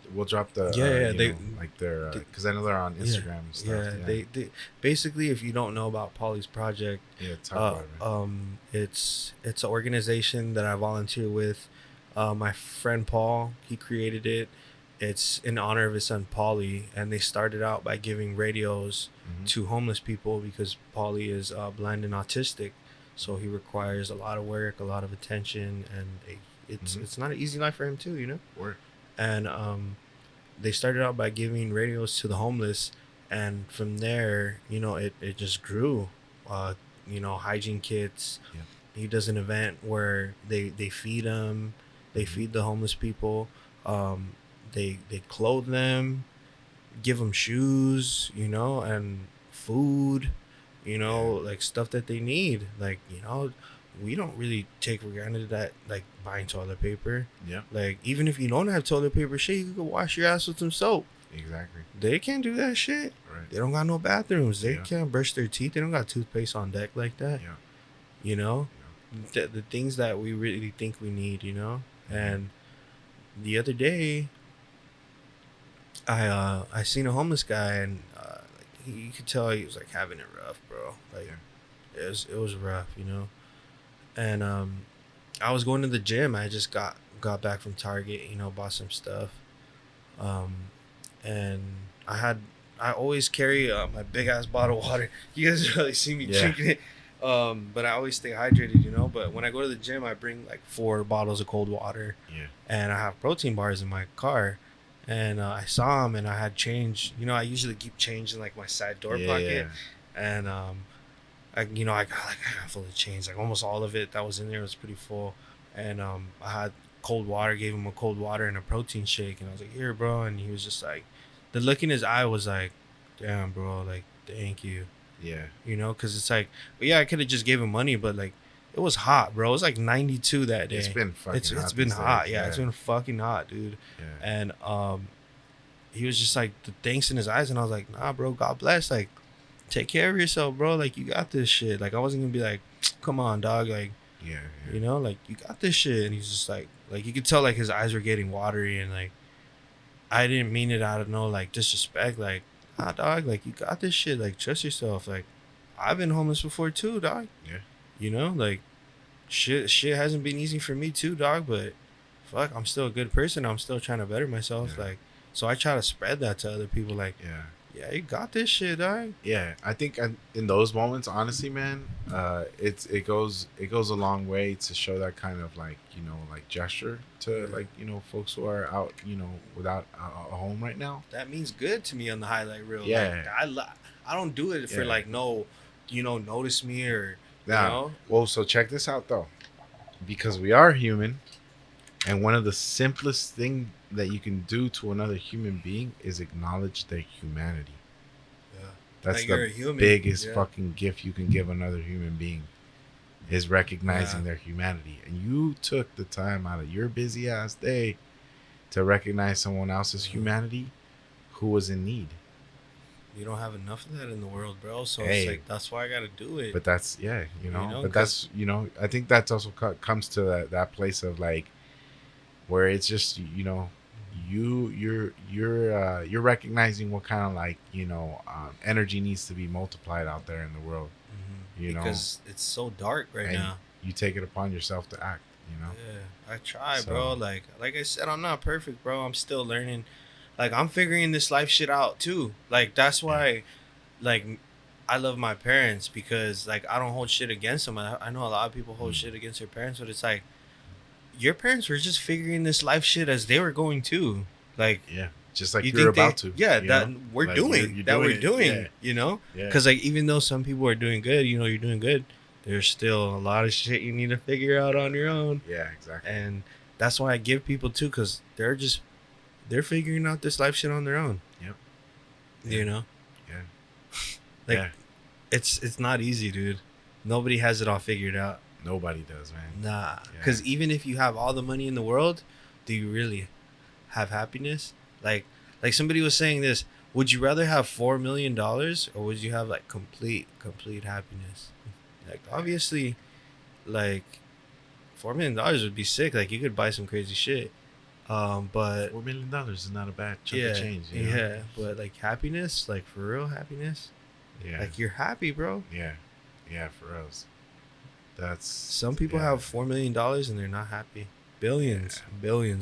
the Yeah, they- like their because I know they're on Instagram and stuff. Yeah, they basically, if you don't know about Pauly's project, talk about it, man. it's an organization that I volunteer with. My friend Paul, he created it. It's in honor of his son Pauly, and they started out by giving radios Mhm. to homeless people because Pauly is blind and autistic, so he requires a lot of work, a lot of attention, and it's not an easy life for him too. Word. And they started out by giving radios to the homeless, and from there, it just grew. Hygiene kits. Yeah. He does an event where they feed them, they feed the homeless people. They clothe them, give them shoes, and food, like stuff that they need. Like, we don't really take for granted that, like, buying toilet paper. Yeah, Like, even if you don't have toilet paper, shit, you can wash your ass with some soap. exactly. They can't do that shit. Right. They don't got no bathrooms. They Yeah. can't brush their teeth. They don't got toothpaste on deck like that. Yeah. The things that we really think we need, And the other day, I seen a homeless guy, and you could tell he was like having it rough, bro. Like it was rough, And I was going to the gym. I just got back from Target, bought some stuff. And I always carry my big ass bottle of water. You guys really see me drinking it. But I always stay hydrated, But when I go to the gym, I bring like 4 bottles of cold water. Yeah. And I have protein bars in my car. And I saw him, and I had change. I usually keep change in like my side door pocket. And I got like a handful of change, like almost all of it that was in there was pretty full. And I had cold water, gave him a cold water and a protein shake, and I was like, "Here, bro." And he was just like, the look in his eye was like, "Damn, bro, like, thank you." Yeah. Because it's like, I could have just gave him money, but like, it was hot, bro. It was like 92 that day. It's been fucking It's hot been these hot. days, Yeah, it's been fucking hot, dude. Yeah. And he was just like, the thanks in his eyes, and I was like, "Nah, bro, God bless. Like, take care of yourself, bro. Like, you got this shit." Like, I wasn't gonna be like, "Come on, dog." Like, Yeah. like, you got this shit. And he's just like you could tell like his eyes were getting watery, and like, I didn't mean it out of no like disrespect. Like, nah, dog. Like, you got this shit. Like, trust yourself. Like, I've been homeless before too, dog. Yeah. Like, shit hasn't been easy for me too, dog. But fuck, I'm still a good person. I'm still trying to better myself. Yeah. Like, so I try to spread that to other people. Like, Yeah. you got this shit, dog. Yeah, I think in those moments, honestly, man, it goes a long way to show that kind of like gesture to like folks who are out without a home right now. That means good to me on the highlight reel. Yeah. Like, I don't do it for Yeah. like no, notice me or Nah. know? Well, so check this out though, because we are human, and one of the simplest thing that you can do to another human being is acknowledge their humanity. Yeah. That's Like, you're the a human. biggest Yeah. fucking gift you can give another human being, is recognizing Yeah. their humanity. And you took the time out of your busy ass day to recognize someone else's humanity who was in need. You don't have enough of that in the world, bro. So Hey. it's like, that's why I got to do it. But that's you know. know, But that's I think that's also comes to that place of like where it's just you're recognizing what kind of like energy needs to be multiplied out there in the world. You know, because it's so dark right and now. you take it upon yourself to act. You know. Yeah, I try, So- bro. Like I said, I'm not perfect, bro. I'm still learning. Like, I'm figuring this life shit out too. Like, that's why, like, I love my parents, because like I don't hold shit against them. I know a lot of people hold shit against their parents, but it's like your parents were just figuring this life shit as they were going too. Like, Yeah, just like you you're think they- about to. Yeah, you that know? we're Like, doing. you're That we're it. doing. Yeah. You know, Yeah. because like even though some people are doing good, you're doing good. There's still a lot of shit you need to figure out on your own. Yeah, exactly. And that's why I give people too, because they're figuring out this life shit on their own. Yep. You know, Yeah. like Yeah. it's not easy, dude. Nobody has it all figured out. Nobody does, man. Nah, Yeah. because even if you have all the money in the world, do you really have happiness? Like somebody was saying this. Would you rather have $4 million, or would you have like complete happiness? Like, obviously, like $4 million would be sick. Like, you could buy some crazy shit. But $4 million is not a bad chunk yeah, of change. You know? yeah. But like happiness, like for real happiness, Yeah. like you're happy, bro. Yeah. Yeah, for us. That's Some people yeah. have $4 million and they're not happy. Billions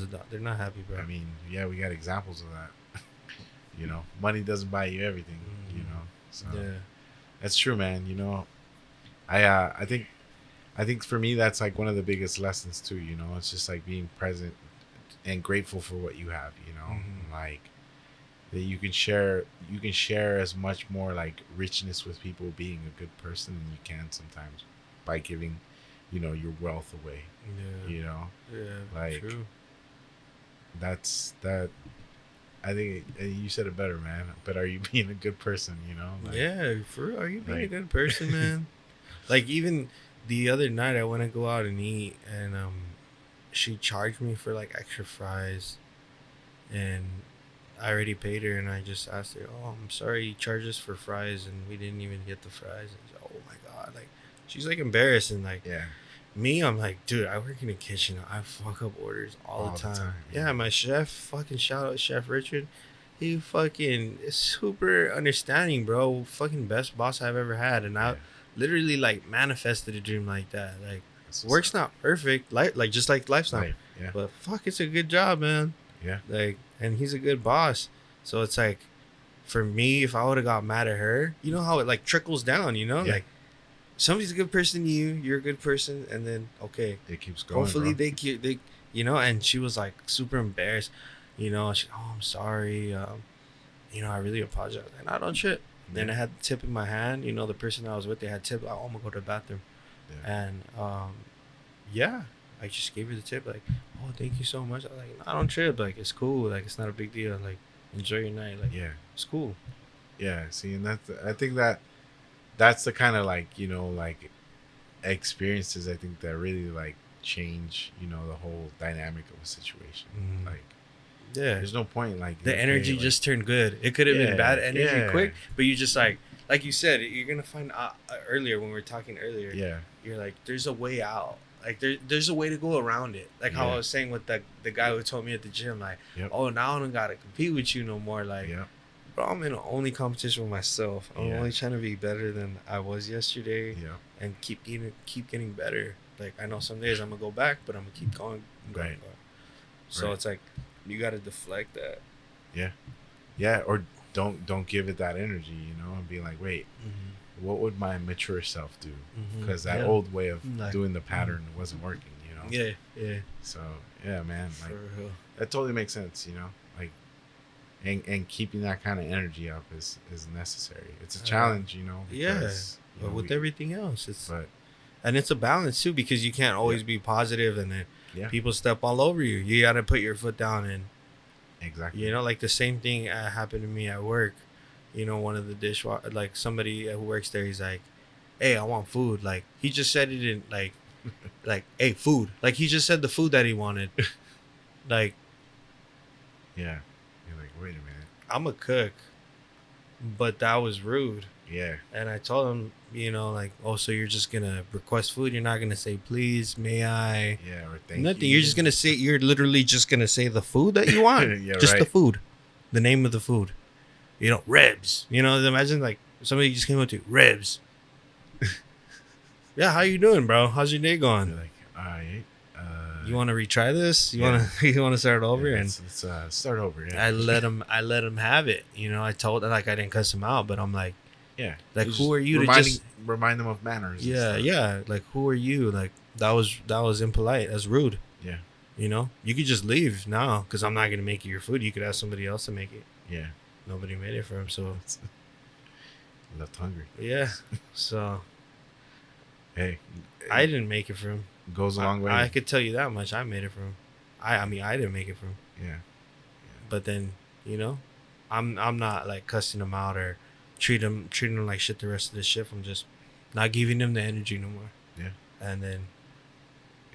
of dollars. They're not happy, bro. I mean, yeah, we got examples of that. Money doesn't buy you everything. So yeah. that's true, man. I think for me that's like one of the biggest lessons too. It's just like being present and grateful for what you have. Mhm. Like that you can share as much more like richness with people being a good person than you can sometimes by giving your wealth away. Yeah. Yeah. like, true. That's that. I think you said it better, man. But are you being a good person? Like, Yeah, for real. Are you being a like- good person, man? Like, even the other night I went to go out and eat, and she charged me for like extra fries, and I already paid her, and I just asked her, "Oh, I'm sorry, you charged us for fries, and we didn't even get the fries." And she's like, "Oh my god!" Like, she's like embarrassed, and like Yeah. me, I'm like, dude, I work in a kitchen. I fuck up orders all the time. yeah. Yeah, my chef, fucking shout out Chef Richard. He fucking is super understanding, bro. Fucking best boss I've ever had, and I Yeah. literally like manifested a dream like that. Like, That's what's work's up. not perfect, like just like life's not, Life, yeah. but fuck, it's a good job, man. Yeah. Like, and he's a good boss. So it's like, for me, if I would have got mad at her, you know how it like trickles down, Yeah. like somebody's a good person to you, you're a good person, and then okay, It keeps going. hopefully bro. they and she was like super embarrassed, she, "Oh, I'm sorry, I really apologize," and I don't shit. Then I had the tip in my hand, the person I was with, they had tip, like, "Oh, I'm gonna go to the bathroom," Yeah. and yeah, I just gave her the tip, like, "Oh, thank you so much." I was like, "I don't trip, like, it's cool, like, it's not a big deal, like, enjoy your night, like, Yeah. it's cool." Yeah. See, and I think that's the kind of like like experiences I think that really like change the whole dynamic of a situation. Mhm. Like, Yeah, there's no point like the okay, energy like- just turned good. It could have Yeah, been bad energy yeah. quick, but you just like you said, you're gonna find earlier when we were talking earlier. Yeah. You're like, there's a way out. Like there's a way to go around it. Like how Yeah. I was saying with the guy who told me at the gym, like, Yep. "Oh, now I don't gotta compete with you no more." Like, Yeah. bro, I'm in only competition with myself. I'm Yeah. only trying to be better than I was yesterday, Yeah. and keep getting better. Like, I know some days I'm gonna go back, but I'm gonna keep going. Right. So Right. it's like you gotta deflect that. Yeah. Or don't give it that energy, and be like, wait, what would my mature self do? Because that Yeah. old way of Like- doing the pattern wasn't working. Yeah. So yeah, man. Like, For real. that totally makes sense. Like, and keeping that kind of energy up is necessary. It's a challenge. Yeah. because, But with we- everything else, it's but And it's a balance too, because you can't always be positive and then Yeah. people step all over you. You got to put your foot down. And Exactly. you know, like the same thing happened to me at work. You know, one of the dishwasher, like somebody who works there, he's like, "Hey, I want food." Like he just said it in like, "Hey, food." Like he just said the food that he wanted. Like Yeah. You're like, wait a minute. I'm a cook, but that was rude. Yeah. And I told him, you know, like, oh, so you're just gonna request food? You're not gonna say please, may I? Yeah. Or thank Nothing. you. You're just gonna say. You're literally just gonna say the food that you want. Yeah, just the right. food, the name of the food. You know, ribs. You know, imagine like somebody just came up to you, ribs. Yeah, how you doing, bro? How's your day You're going? like, all right. You want to retry this? You Yeah. want to you want to start over? Yeah, And let's start over. Yeah. I let him have it. You know, I told like I didn't cuss him out, but I'm like, Yeah. like, Just who are you to reminding- just remind them of manners? and yeah, stuff. yeah. Like, who are you? Like, that was impolite. That's rude. Yeah. You know, you could just leave now because I'm not gonna make you your food. You could ask somebody else to make it. Yeah. Nobody made it for him, so Left hungry. yeah. So Hey, I didn't make it for him. goes a long way. I could tell you that much. I made it for him. I mean, I didn't make it for him. Yeah. But then, you know, I'm not like cussing him out or treating him like shit the rest of the shift. I'm just not giving him the energy no more. Yeah. And then,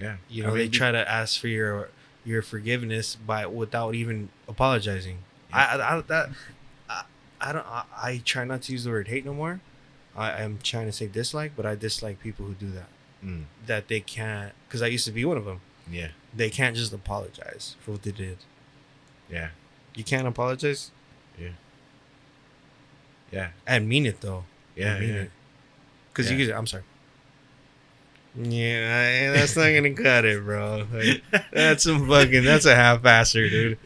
Yeah. you know, they try to ask for your forgiveness without even apologizing. Yeah. I try not to use the word hate no more. I'm trying to say dislike, but I dislike people who do that. Mm, That they can't, because I used to be one of them. yeah. They can't just apologize for what they did. Yeah. You can't apologize Yeah. and mean it though. Yeah. mean Yeah. it. Because Yeah. you could, I'm sorry. Yeah, that's not gonna cut it, bro. Like, that's a half-asser, dude.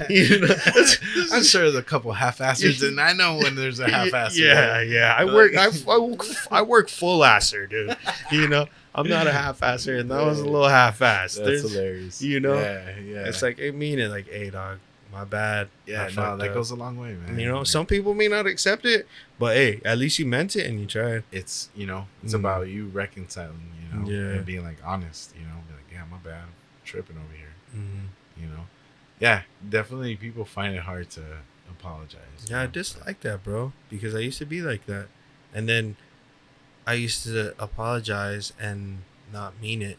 You know, I'm sure there's a couple half-assers, and I know when there's a half-asser. Yeah. I work full-asser, dude. You know, I'm not a half-asser, and that was a little half-assed. That's There's- hilarious. you know? Yeah. It's like, I mean it, like, hey, dog, my bad. yeah, I no, fucked that up. goes a long way, man. You know, Like, some people may not accept it, but hey, at least you meant it and you tried. it's it's Mm. about you reconciling, Yeah. and being like honest, be like, yeah, my bad, I'm tripping over here, Mm-hmm. Yeah, definitely people find it hard to apologize. Yeah, I dislike that, bro, because I used to be like that. And then I used to apologize and not mean it,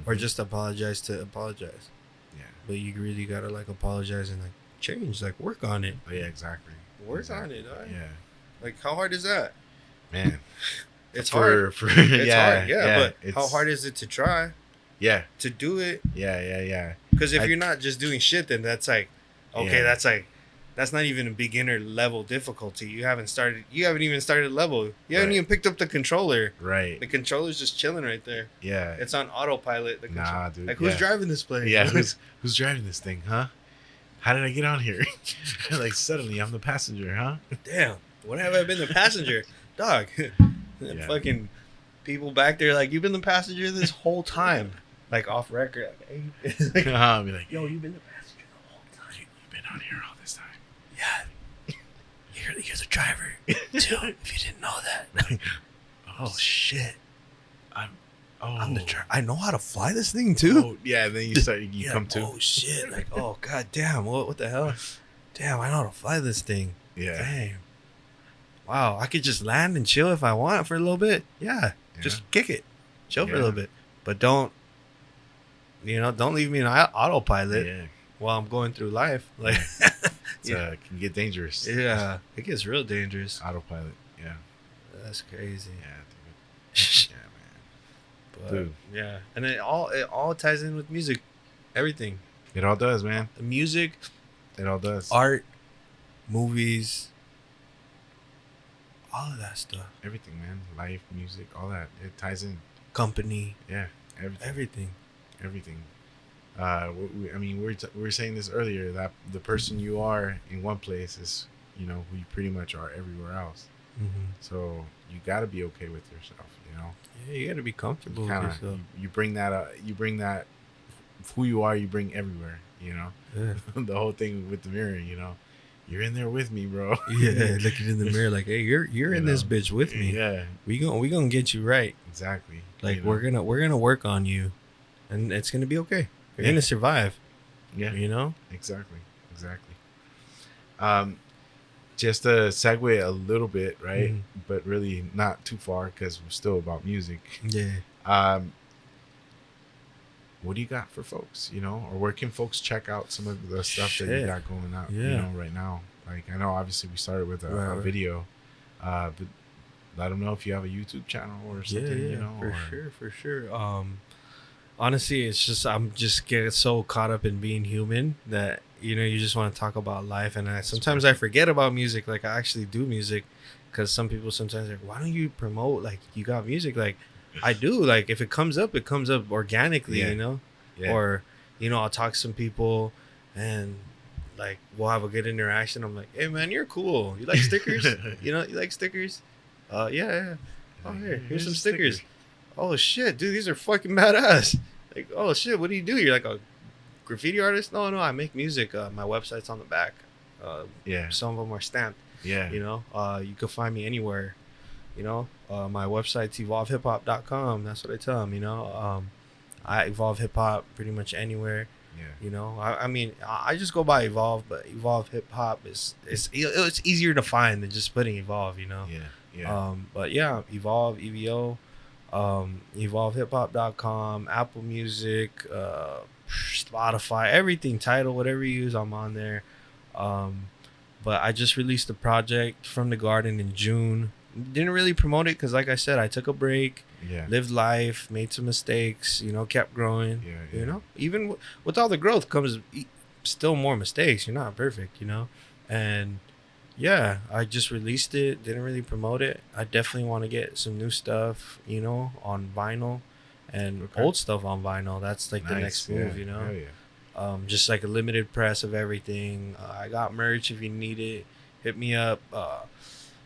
or just apologize to apologize. yeah, But you really gotta like apologize and like change, like work on it. oh, yeah, exactly. Work on it, dog. Yeah, Like how hard is that? man, It's hard. for It's hard, yeah. But how it's- hard is it to try Yeah, to do it? yeah. Because if I- you're not just doing shit, then that's like, okay, Yeah. that's not even a beginner level difficulty. You haven't even started level. You haven't Right. even picked up the controller. Right. The controller's just chilling right there. Yeah. It's on autopilot. The Nah, dude. Like, who's yeah. driving this place? Yeah, who's driving this thing, huh? How did I get on here? Like suddenly I'm the passenger, huh? Damn. When have I been the passenger? Dog. Yeah. Fucking people back there like, you've been the passenger this whole time. Like, off record. Like, hey. I'll be like, Yo, you've been the passenger the whole time. you've been on here all this time. Yeah. You're the driver, too, if you didn't know that. Oh, shit. I'm the driver. I know how to fly this thing, too. Oh, yeah, and then you come to. Oh, shit. Like, oh, god damn. What the hell? Damn, I know how to fly this thing. Yeah. Damn. Wow, I could just land and chill if I want for a little bit. Yeah. Just kick it. Chill for a Yeah. little bit. But don't leave me in autopilot Yeah. while I'm going through life. Like, It can get dangerous. yeah, it gets real dangerous. Autopilot. Yeah. That's crazy. Yeah, dude. Yeah, man. But, Dude. yeah, and it all ties in with music, everything. It all does, man. Music, It all does. art, movies, all of that stuff. Everything, man. Life, music, all that. It ties in. Company, Yeah. Everything. everything. Everything. We were saying this earlier, that the person you are in one place is, who you pretty much are everywhere else. Mm-hmm. So you got to be okay with yourself. Yeah, you gotta be comfortable with Kind yourself. of you bring that who you are, you bring everywhere. Yeah. The whole thing with the mirror. you're in there with me, bro. Yeah, looking in the mirror like, hey, you're in this bitch with me. Yeah, we gonna get you right. exactly. Like You know? we're gonna work on you, and it's gonna be okay. You're Yeah. gonna survive. Yeah, You know. exactly. Just to segue a little bit, right? Mhm. But really not too far because we're still about music. Yeah. What do you got for folks, or where can folks check out some of the stuff that you Shit. got going out, Yeah. right now? Like, I know obviously we started with a Right. video, but let them know if you have a YouTube channel or something, For sure. Honestly, it's just I'm just get so caught up in being human that you just want to talk about life, and sometimes I forget about music. Like I actually do music, because some people sometimes are like, why don't you promote like you got music? Like I do. Like if it comes up organically, Yeah. Yeah. or I'll talk to some people, and like we'll have a good interaction. I'm like, hey man, you're cool. You like stickers? You like stickers? Yeah. Oh, here's some stickers. Oh shit, dude, these are fucking badass. Like, oh shit, what do? You're like a graffiti artist? No, I make music. My website's on the back. Yeah. Some of them are stamped. Yeah. You can find me anywhere. My website's evolvehiphop.com. That's what I tell them. I evolve hip hop pretty much anywhere. Yeah. I mean, I just go by Evolve, but Evolve Hip Hop it's easier to find than just putting Evolve. Yeah. But yeah, Evolve, EVO, evolvehiphop.com, Apple Music, Spotify, everything, Tidal, whatever you use, I'm on there. But I just released a project from the garden in June. Didn't really promote it because, like I said, I took a break, Yeah. lived life, made some mistakes, kept growing. Yeah. Even with all the growth comes still more mistakes. You're not perfect, and yeah, I just released it. Didn't really promote it. I definitely want to get some new stuff, on vinyl, and Okay. old stuff on vinyl. That's like the Nice. next move, Yeah. Hell yeah. just like a limited press of everything. I got merch if you need it. Hit me up.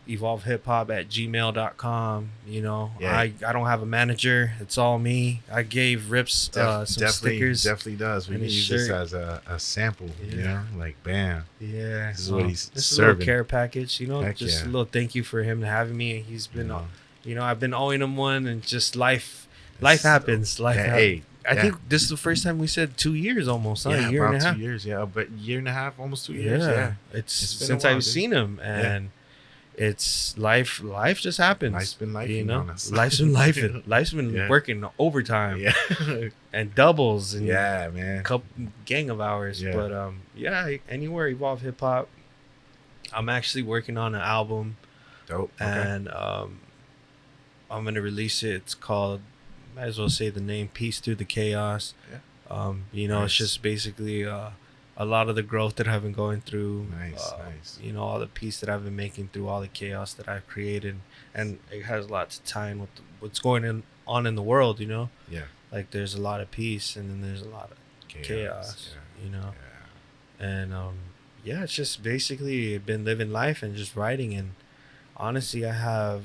evolvehiphop@gmail.com. Yeah. I don't have a manager. It's all me. I gave Rips some stickers. Definitely does. We and can his use this shirt. as a sample, Yeah. like bam. Yeah, This is what he's this is a serving. little care package. Heck Just yeah. a little thank you for him having me. He's been, You know. I've been owing him one, and just life happens. Life Yeah, happens. hey, I yeah. think this is the first time we said 2 years almost. Huh? Yeah, A year and a about half. 2 years. Yeah, but year and a half, almost 2 years. Yeah. It's It's been a since while, I've dude. seen him, and it's life. Life just happens. Life's been lifing on us. Life's been lifing. Life's been Yeah. working overtime Yeah. and doubles and Yeah, man. couple gang of hours. Yeah. But yeah, anywhere Evolve Hip Hop. I'm actually working on an album, Dope. Okay. and I'm gonna release it. It's called, might as well say the name, Peace Through the Chaos. Yeah. It's Nice. just basically a lot of the growth that I've been going through. Nice, nice. All the peace that I've been making through all the chaos that I've created, and it has a lot to tie in with what's going on in the world. Yeah. Like there's a lot of peace, and then there's a lot of chaos. Yeah. And it's just basically been living life and just writing. And honestly, I have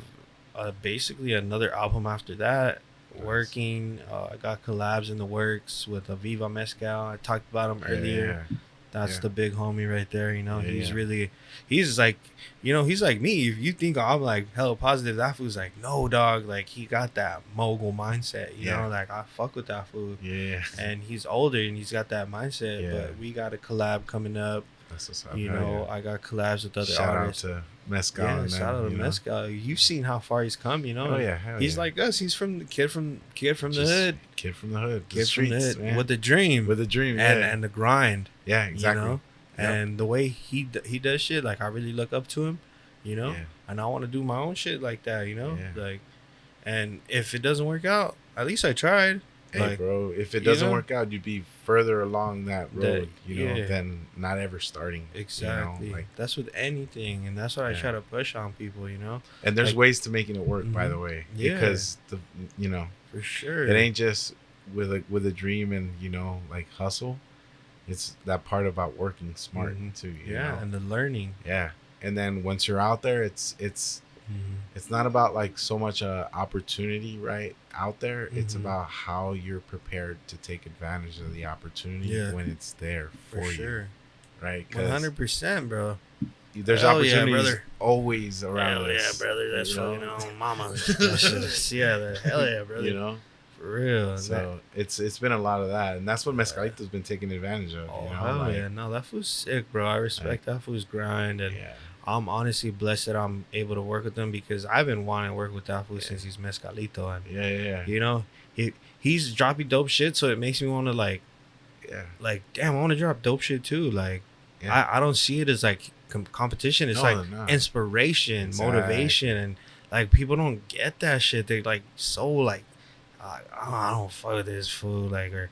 basically another album after that. Nice. Working. I got collabs in the works with Aviva Mezcal. I talked about him earlier. Yeah. That's Yeah. the big homie right there. He's yeah. really, he's like, he's like me. If you think I'm like hella positive, that fool's like, no, dog. Like he got that mogul mindset. Yeah. Like I fuck with that fool. Yeah. And he's older and he's got that mindset. Yeah. But we got a collab coming up. That's what's up. I got collabs with other Shout artists. out to Mezcal. Yeah, and shout them, out to Mezcal. You've seen how far he's come, Oh yeah, hell he's yeah. like us. He's from the kid from the Just hood, Kid from the hood. kid from the hood, man. with the dream, With a dream. and yeah. and the grind. Yeah, exactly. Yep. And the way he does shit, like I really look up to him, Yeah. and I want to do my own shit like that, Yeah. like, and if it doesn't work out, at least I tried. Hey, Like, bro, if it you doesn't know? work out, you'd be further along that road, yeah. than not ever starting. Exactly. Like, That's with anything, and that's what I Yeah. try to push on people, and there's like- ways to making it work, by Mhm. the way, Yeah. because for sure. it ain't just with a dream and like hustle. It's that part about working smart Mhm. too. and the learning. Yeah. And then once you're out there, it's not about like so much opportunity right out there. It's Mhm. about how you're prepared to take advantage of the opportunity Yeah. when it's there for For you, sure. right? 100%, bro. there's Hell yeah, opportunities brother. always around Hell yeah, us. brother. That's you know? fucking on mama's. That shit is- yeah, hell yeah, brother. You know, For real. so it's been a lot of that, and that's what Mezcalito's been taking advantage of. Oh, you know, hell like, yeah. No, that food's sick, bro. I respect that food's grind. And yeah, I'm honestly blessed that I'm able to work with him because I've been wanting to work with that food Yeah. since he's Mezcalito. And, yeah. you know, he's dropping dope shit, so it makes me want to, like, damn, I want to drop dope shit too. Like, Yeah. I don't see it as, like, competition. It's No, like no. inspiration, Exactly. motivation. And, like, people don't get that shit. They're, like, so, like, I don't fuck with this food. Like, or,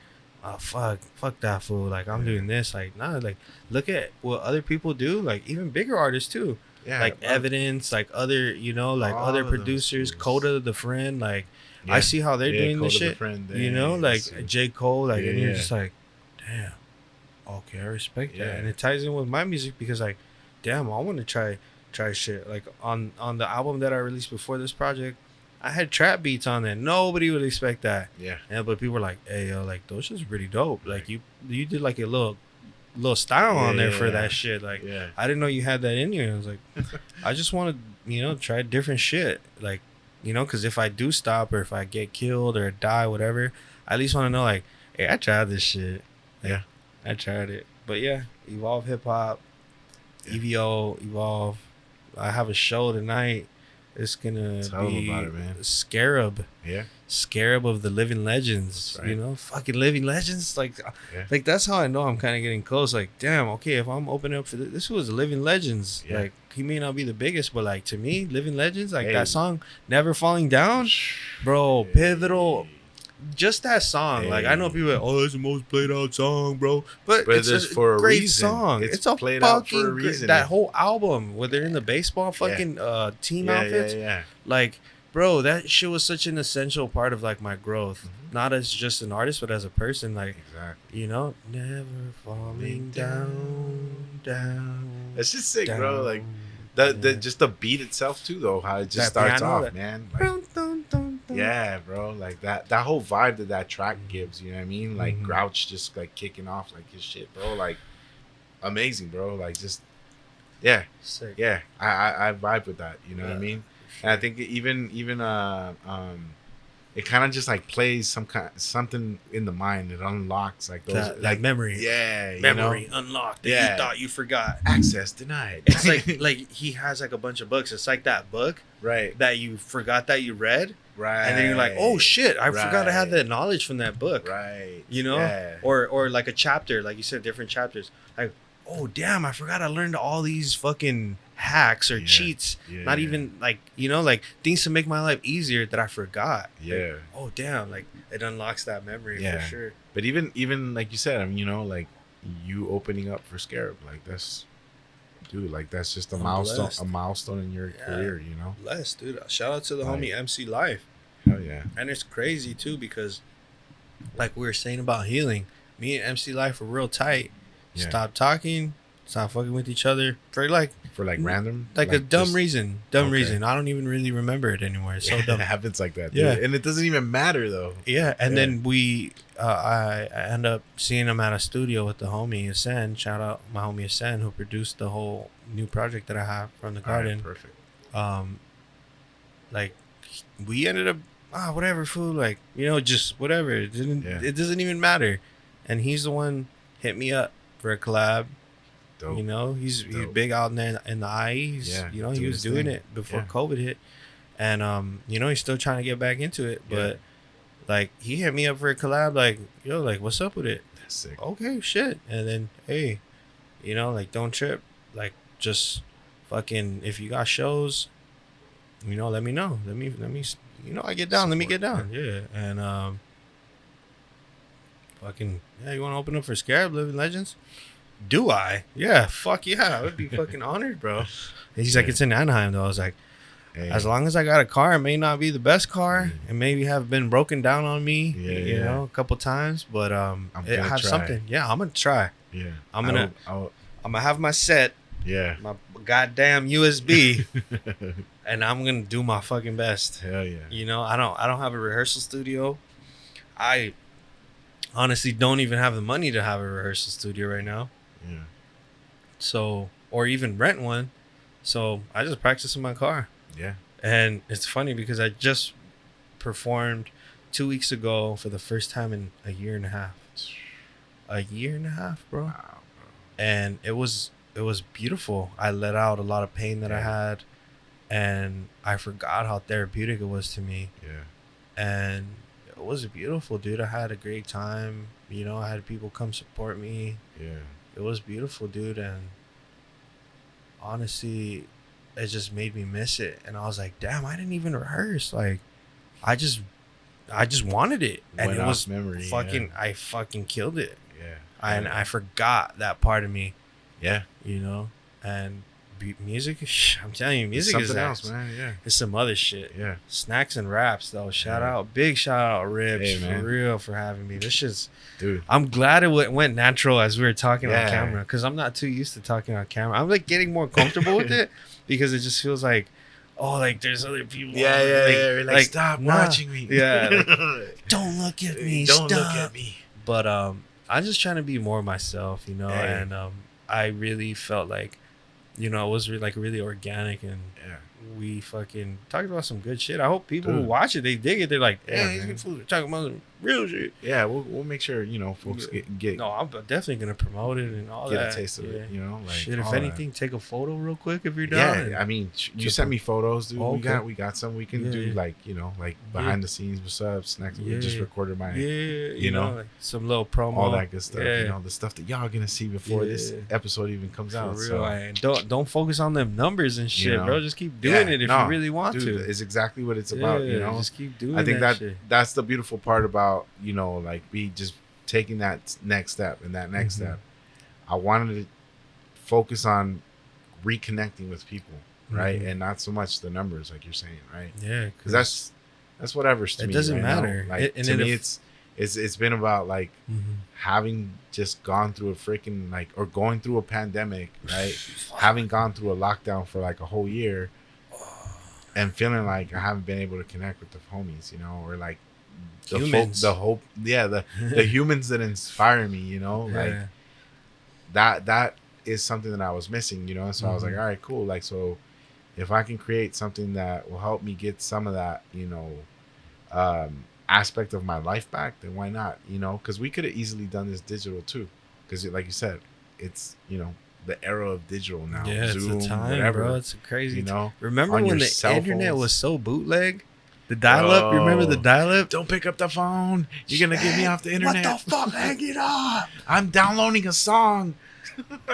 fuck that food. Like, I'm doing this. Like, nah, like, look at what other people do. Like, even bigger artists too. Yeah, Like bro. Evidence, like other, you know, like All other of those producers, fools. Coda the Friend, like Yeah. I see how they're doing this Coda the shit. Friend, You know, like yes. J. Cole, like, and Yeah, you're yeah. just like, damn, okay, I respect Yeah. that. And it ties in with my music because, like, damn, I want to try shit. Like on the album that I released before this project, I had trap beats on there. Nobody would expect that. Yeah. But people were like, hey, yo, like those shit's pretty dope. Like you did like a little style on there for Yeah. that shit. Like Yeah. I didn't know you had that in you. I was like, I just want to, you know, try different shit. Like, you know, because if I do stop or if I get killed or die, whatever, I at least want to know, like, hey, I tried this shit. Like, Yeah. I tried it. But yeah, Evolve Hip Hop, EVO, Evolve. I have a show tonight. It's gonna Tell 'em be about it, man. Scarab. Yeah. Scarab of the Living Legends. That's right. You know, fucking Living Legends. Like, Yeah. like that's how I know I'm kind of getting close. Like, damn, okay, if I'm opening up for this was Living Legends. Yeah. Like, he may not be the biggest, but like to me, Living Legends, like Hey. that song, Never Falling Down, bro, pivotal. Just that song. Like, I know people are like, oh, that's the most played out song, bro. But But it's it's a for a great reason. song. It's It's a played out for a fucking great, reason. that whole album, where they're in the baseball fucking team outfits. Yeah. Like, bro, that shit was such an essential part of like my growth. Not as just an artist, but as a person. Like, Exactly. you know, never falling down. It's just sick, down, bro. Like the just the beat itself too, though. How it just That starts piano, off, that- man. Like, Dun, dun, dun, dun. yeah, bro. Like that whole vibe that track gives. You know what I mean? Like Mhm. Grouch just like kicking off like his shit, bro. Like amazing, bro. Like just yeah. Sick. Yeah, I vibe with that. You know what I Yeah, mean? for And I sure. think even it kind of just like plays something in the mind. It unlocks like those That like memory. yeah, you Memory know? unlocked that Yeah. you thought you forgot. Access denied. It's like he has like a bunch of books. It's like that book right, that you forgot that you read, right, and then you're like, oh shit, I forgot I had Right. that knowledge from that book. right, You know, yeah. or like a chapter, like you said, different chapters. Like, oh damn, I forgot I learned all these fucking hacks or Yeah, cheats. yeah. Not even like, you know, like things to make my life easier that I forgot. Like, Yeah. oh damn, like it unlocks that memory Yeah. for sure. But even like you said, I mean, you know, like you opening up for Scarab, like that's, dude, like that's just I'm milestone, blessed. a milestone in your Yeah. career, you know. Blessed, dude. Shout out to the Like- homie MC Life. Hell yeah, And it's crazy too because, like we were saying about healing, me and MC Life were real tight. Yeah. Stop talking, stop fucking with each other for like for like random, a dumb just- reason. Dumb Okay. reason. I don't even really remember it anymore. It's so Yeah, dumb. it happens like that. Yeah. Dude. And it doesn't even matter though. Yeah, and Yeah. then I end up seeing him at a studio with the homie Asen. Shout out my homie Asen, who produced the whole new project that I have from the All right, garden. perfect. Like we ended up whatever food, like, you know, just whatever. It doesn't even matter. And he's the one hit me up for a collab. Dope. You know, he's Dope. big out in the IE. Yeah, You know, he doing was his doing thing. it before Yeah. COVID hit. And you know, he's still trying to get back into it. Yeah. But like he hit me up for a collab, like, yo, like, what's up with it? That's sick. Okay, shit. And then, hey, you know, like, don't trip. Like, just fucking, if you got shows, you know, let me know. Let me, you know, I get down. Let me get Support. down. Yeah. And fucking, yeah, you want to open up for Scarab Living Legends? Do I? Yeah, fuck yeah. I would be fucking honored, bro. And he's like, Yeah. it's in Anaheim, though. I was like, Hey, as long as I got a car, it may not be the best car. It maybe have been broken down on me, Yeah, you yeah. know, a couple times. But I'm it gonna has try. something. Yeah, I'm gonna try. yeah, I'm gonna- I'll- I'm gonna have my set, yeah. my goddamn USB, and I'm gonna do my fucking best. Hell yeah. You know, I don't have a rehearsal studio. I honestly don't even have the money to have a rehearsal studio right now. Yeah. So, or even rent one. So I just practice in my car. Yeah. And it's funny because I just performed 2 weeks ago for the first time in a year and a half. A year and a half, bro. Wow, bro. And it was beautiful. I let out a lot of pain that I had, and I forgot how therapeutic it was to me. Yeah. And it was beautiful, dude. I had a great time. You know, I had people come support me. Yeah. It was beautiful, dude. And honestly, it just made me miss it. And I was like, damn, I didn't even rehearse. Like, I just wanted it. And Went it off was memory, fucking, I fucking killed it. Yeah. And I forgot that part of me, Yeah. you know? And music, I'm telling you, It's music is something else, man. Yeah. It's some other shit. Yeah. Snacks and Raps, though. Yeah. Big shout out, Rips, Hey, man. for real, for having me. This shit's, Dude. I'm glad it went natural as we were talking on Yeah. camera, because I'm not too used to talking on camera. I'm like getting more comfortable with it because it just feels like, oh, like there's other people. Yeah, on. yeah, yeah. Like, stop nah. watching me. Yeah. Like, don't look at me. Don't stop. look at me. But I'm just trying to be more myself, you know, Hey. and I really felt like, you know, it was really organic, and Yeah. we fucking talked about some good shit. I hope people who Dude. watch it, they dig it. They're like, Yeah, yeah, he's man. good food. They're talking about some real shit. Yeah, we'll make sure, you know, folks get No, I'm definitely gonna promote it and all get that. a taste of it, you know, like shit, if all that. anything, take a photo real quick if you're down. Yeah, I mean, you Just sent me photos, dude. Oh, okay. We got some. We can Yeah, do yeah. like, you know, like behind the scenes. What's up? Snacks. We just Yeah. recorded my yeah, you know, like some little promo, all that good stuff. Yeah. You know, the stuff that y'all gonna see before this Yeah. episode even comes For out. real, So and don't focus on them numbers and shit, You know, bro. Just keep doing it if you really want dude, to. it's exactly what it's about. You know, just keep doing. I think that shit. that's the beautiful part about, you know, like just taking that next step and that next Mhm. step. I wanted to focus on reconnecting with people, right, Mhm. and not so much the numbers, like you're saying, right? Yeah, Because that's whatever's to It me. doesn't right now. matter. Like And to then me, if- it's been about like Mhm. having just gone through a freaking like or going through a pandemic, right? Having gone through a lockdown for like a whole year, and feeling like I haven't been able to connect with the homies, you know, or like the Humans. the hope, yeah, the humans that inspire me, you know, like Yeah. that is something that I was missing, you know. So I was like, Mhm. all right, cool. Like, so if I can create something that will help me get some of that, you know, aspect of my life back, then why not? You know, because we could have easily done this digital too. Because like you said, it's, you know, the era of digital now. Yeah, Zoom, it's a time, whatever, bro. It's a crazy. you know. Remember on when your the cell internet phones. was so bootleg? The dial-up. You remember the Bro. dial-up? Don't pick up the phone. You're gonna get me off the internet. What the fuck? Hang it up! I'm downloading a song.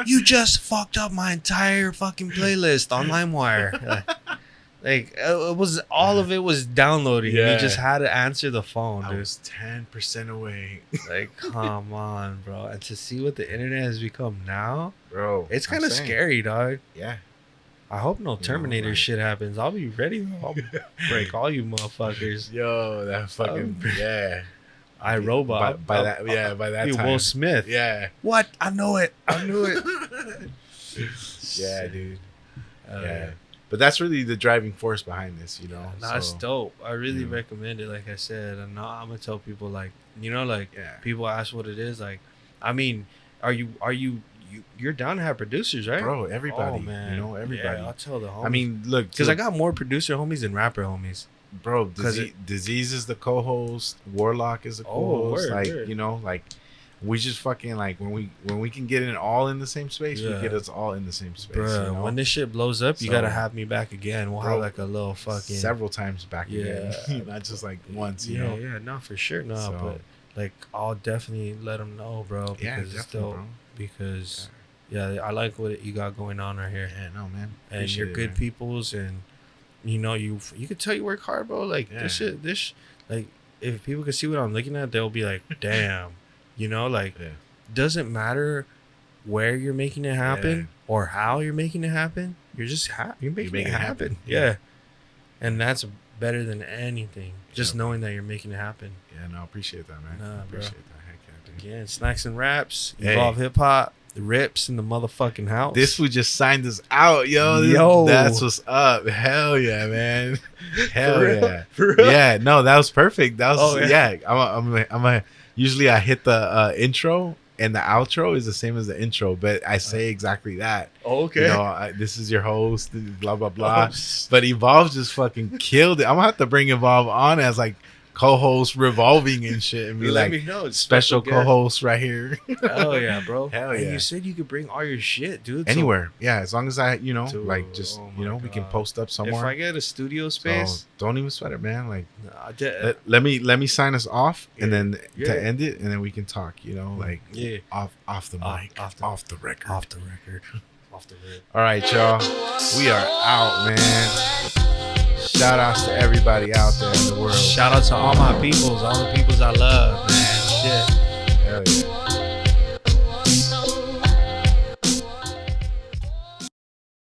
You just fucked up my entire fucking playlist on LimeWire. Like it was, all of it was downloading. Yeah. You just had to answer the phone, I dude. was 10% away, Like, come on, bro. And to see what the internet has become now, bro. it's I'm kind of saying. scary, dog. Yeah. I hope no Terminator like- shit happens. I'll be ready. I'll break all you motherfuckers. Yo, that fucking yeah. I Robot. By that, yeah, by that Be time. Will Smith. Yeah. What? I know it. I knew it. Yeah, dude. Oh, Yeah. But that's really the driving force behind this, you know. Nah, it's So, dope. I really Yeah. recommend it. Like I said, and now I'm gonna tell people, like, you know, like Yeah. people ask what it is. Like, I mean, you're down to have producers, right? Bro, everybody. Oh, man. You know, everybody. Yeah, I'll tell the homies. I mean, look, because I got more producer homies than rapper homies. bro, 'cause Disease is the co-host, Warlock is the Oh, co-host. word, Like, word. you know, like we just fucking like when we can get it all in the same space, Yeah. we get us all in the same space. Bruh, you know? when this shit blows up, you So- gotta have me back again. We'll Bro, have like a little fucking several times back Yeah. again, not just like once. You yeah, know, yeah, no, for sure, no, So- but like I'll definitely let them know, bro, because yeah, it's definitely, dope. bro. Because yeah, I like what you got going on right here, Yeah, no, man. and Appreciate you're it, good man. peoples, and you know you could tell you work hard, bro. Like Yeah. this shit, like if people could see what I'm looking at, they'll be like, damn, you know, like Yeah. doesn't matter where you're making it happen Yeah. or how you're making it happen. You're just you're making it happen. Yeah. Yeah. And that's better than anything. Just Yeah. knowing that you're making it happen. Yeah, no, appreciate that, man. Nah, bro. Appreciate that. Heck yeah, dude. Again, Snacks and Raps, Hey. Evolve Hip Hop, the Rips in the motherfucking house. This fool just signed us out, yo. Yo. That's what's up. Hell yeah, man. Hell For real? yeah. For real? Yeah, no, that was perfect. That was Oh, yeah. I'm usually I hit the intro and the outro is the same as the intro, but I say exactly that. Oh, okay. You know, this is your host, blah blah blah. But Evolve just fucking killed it. I'm gonna have to bring Evolve on as like co-host revolving and shit, and be Let like, me know. special guest. co-host right here. Hell yeah, bro. Hell And yeah. you said you could bring all your shit, dude. So Anywhere, yeah, as long as I, you know, Dude, like just oh you my know, we can God. post up if somewhere. I get a studio So space, don't even sweat it, man. Like nah, let me sign us off, and then Yeah. to end it, and then we can talk. You know, like Yeah. off the mic, off the record. off the record, off the rip. All right, y'all, we are out, man. Shout outs to everybody out there in the world. Shout out to all my peoples, all the peoples I love, man. Shit. Hell yeah.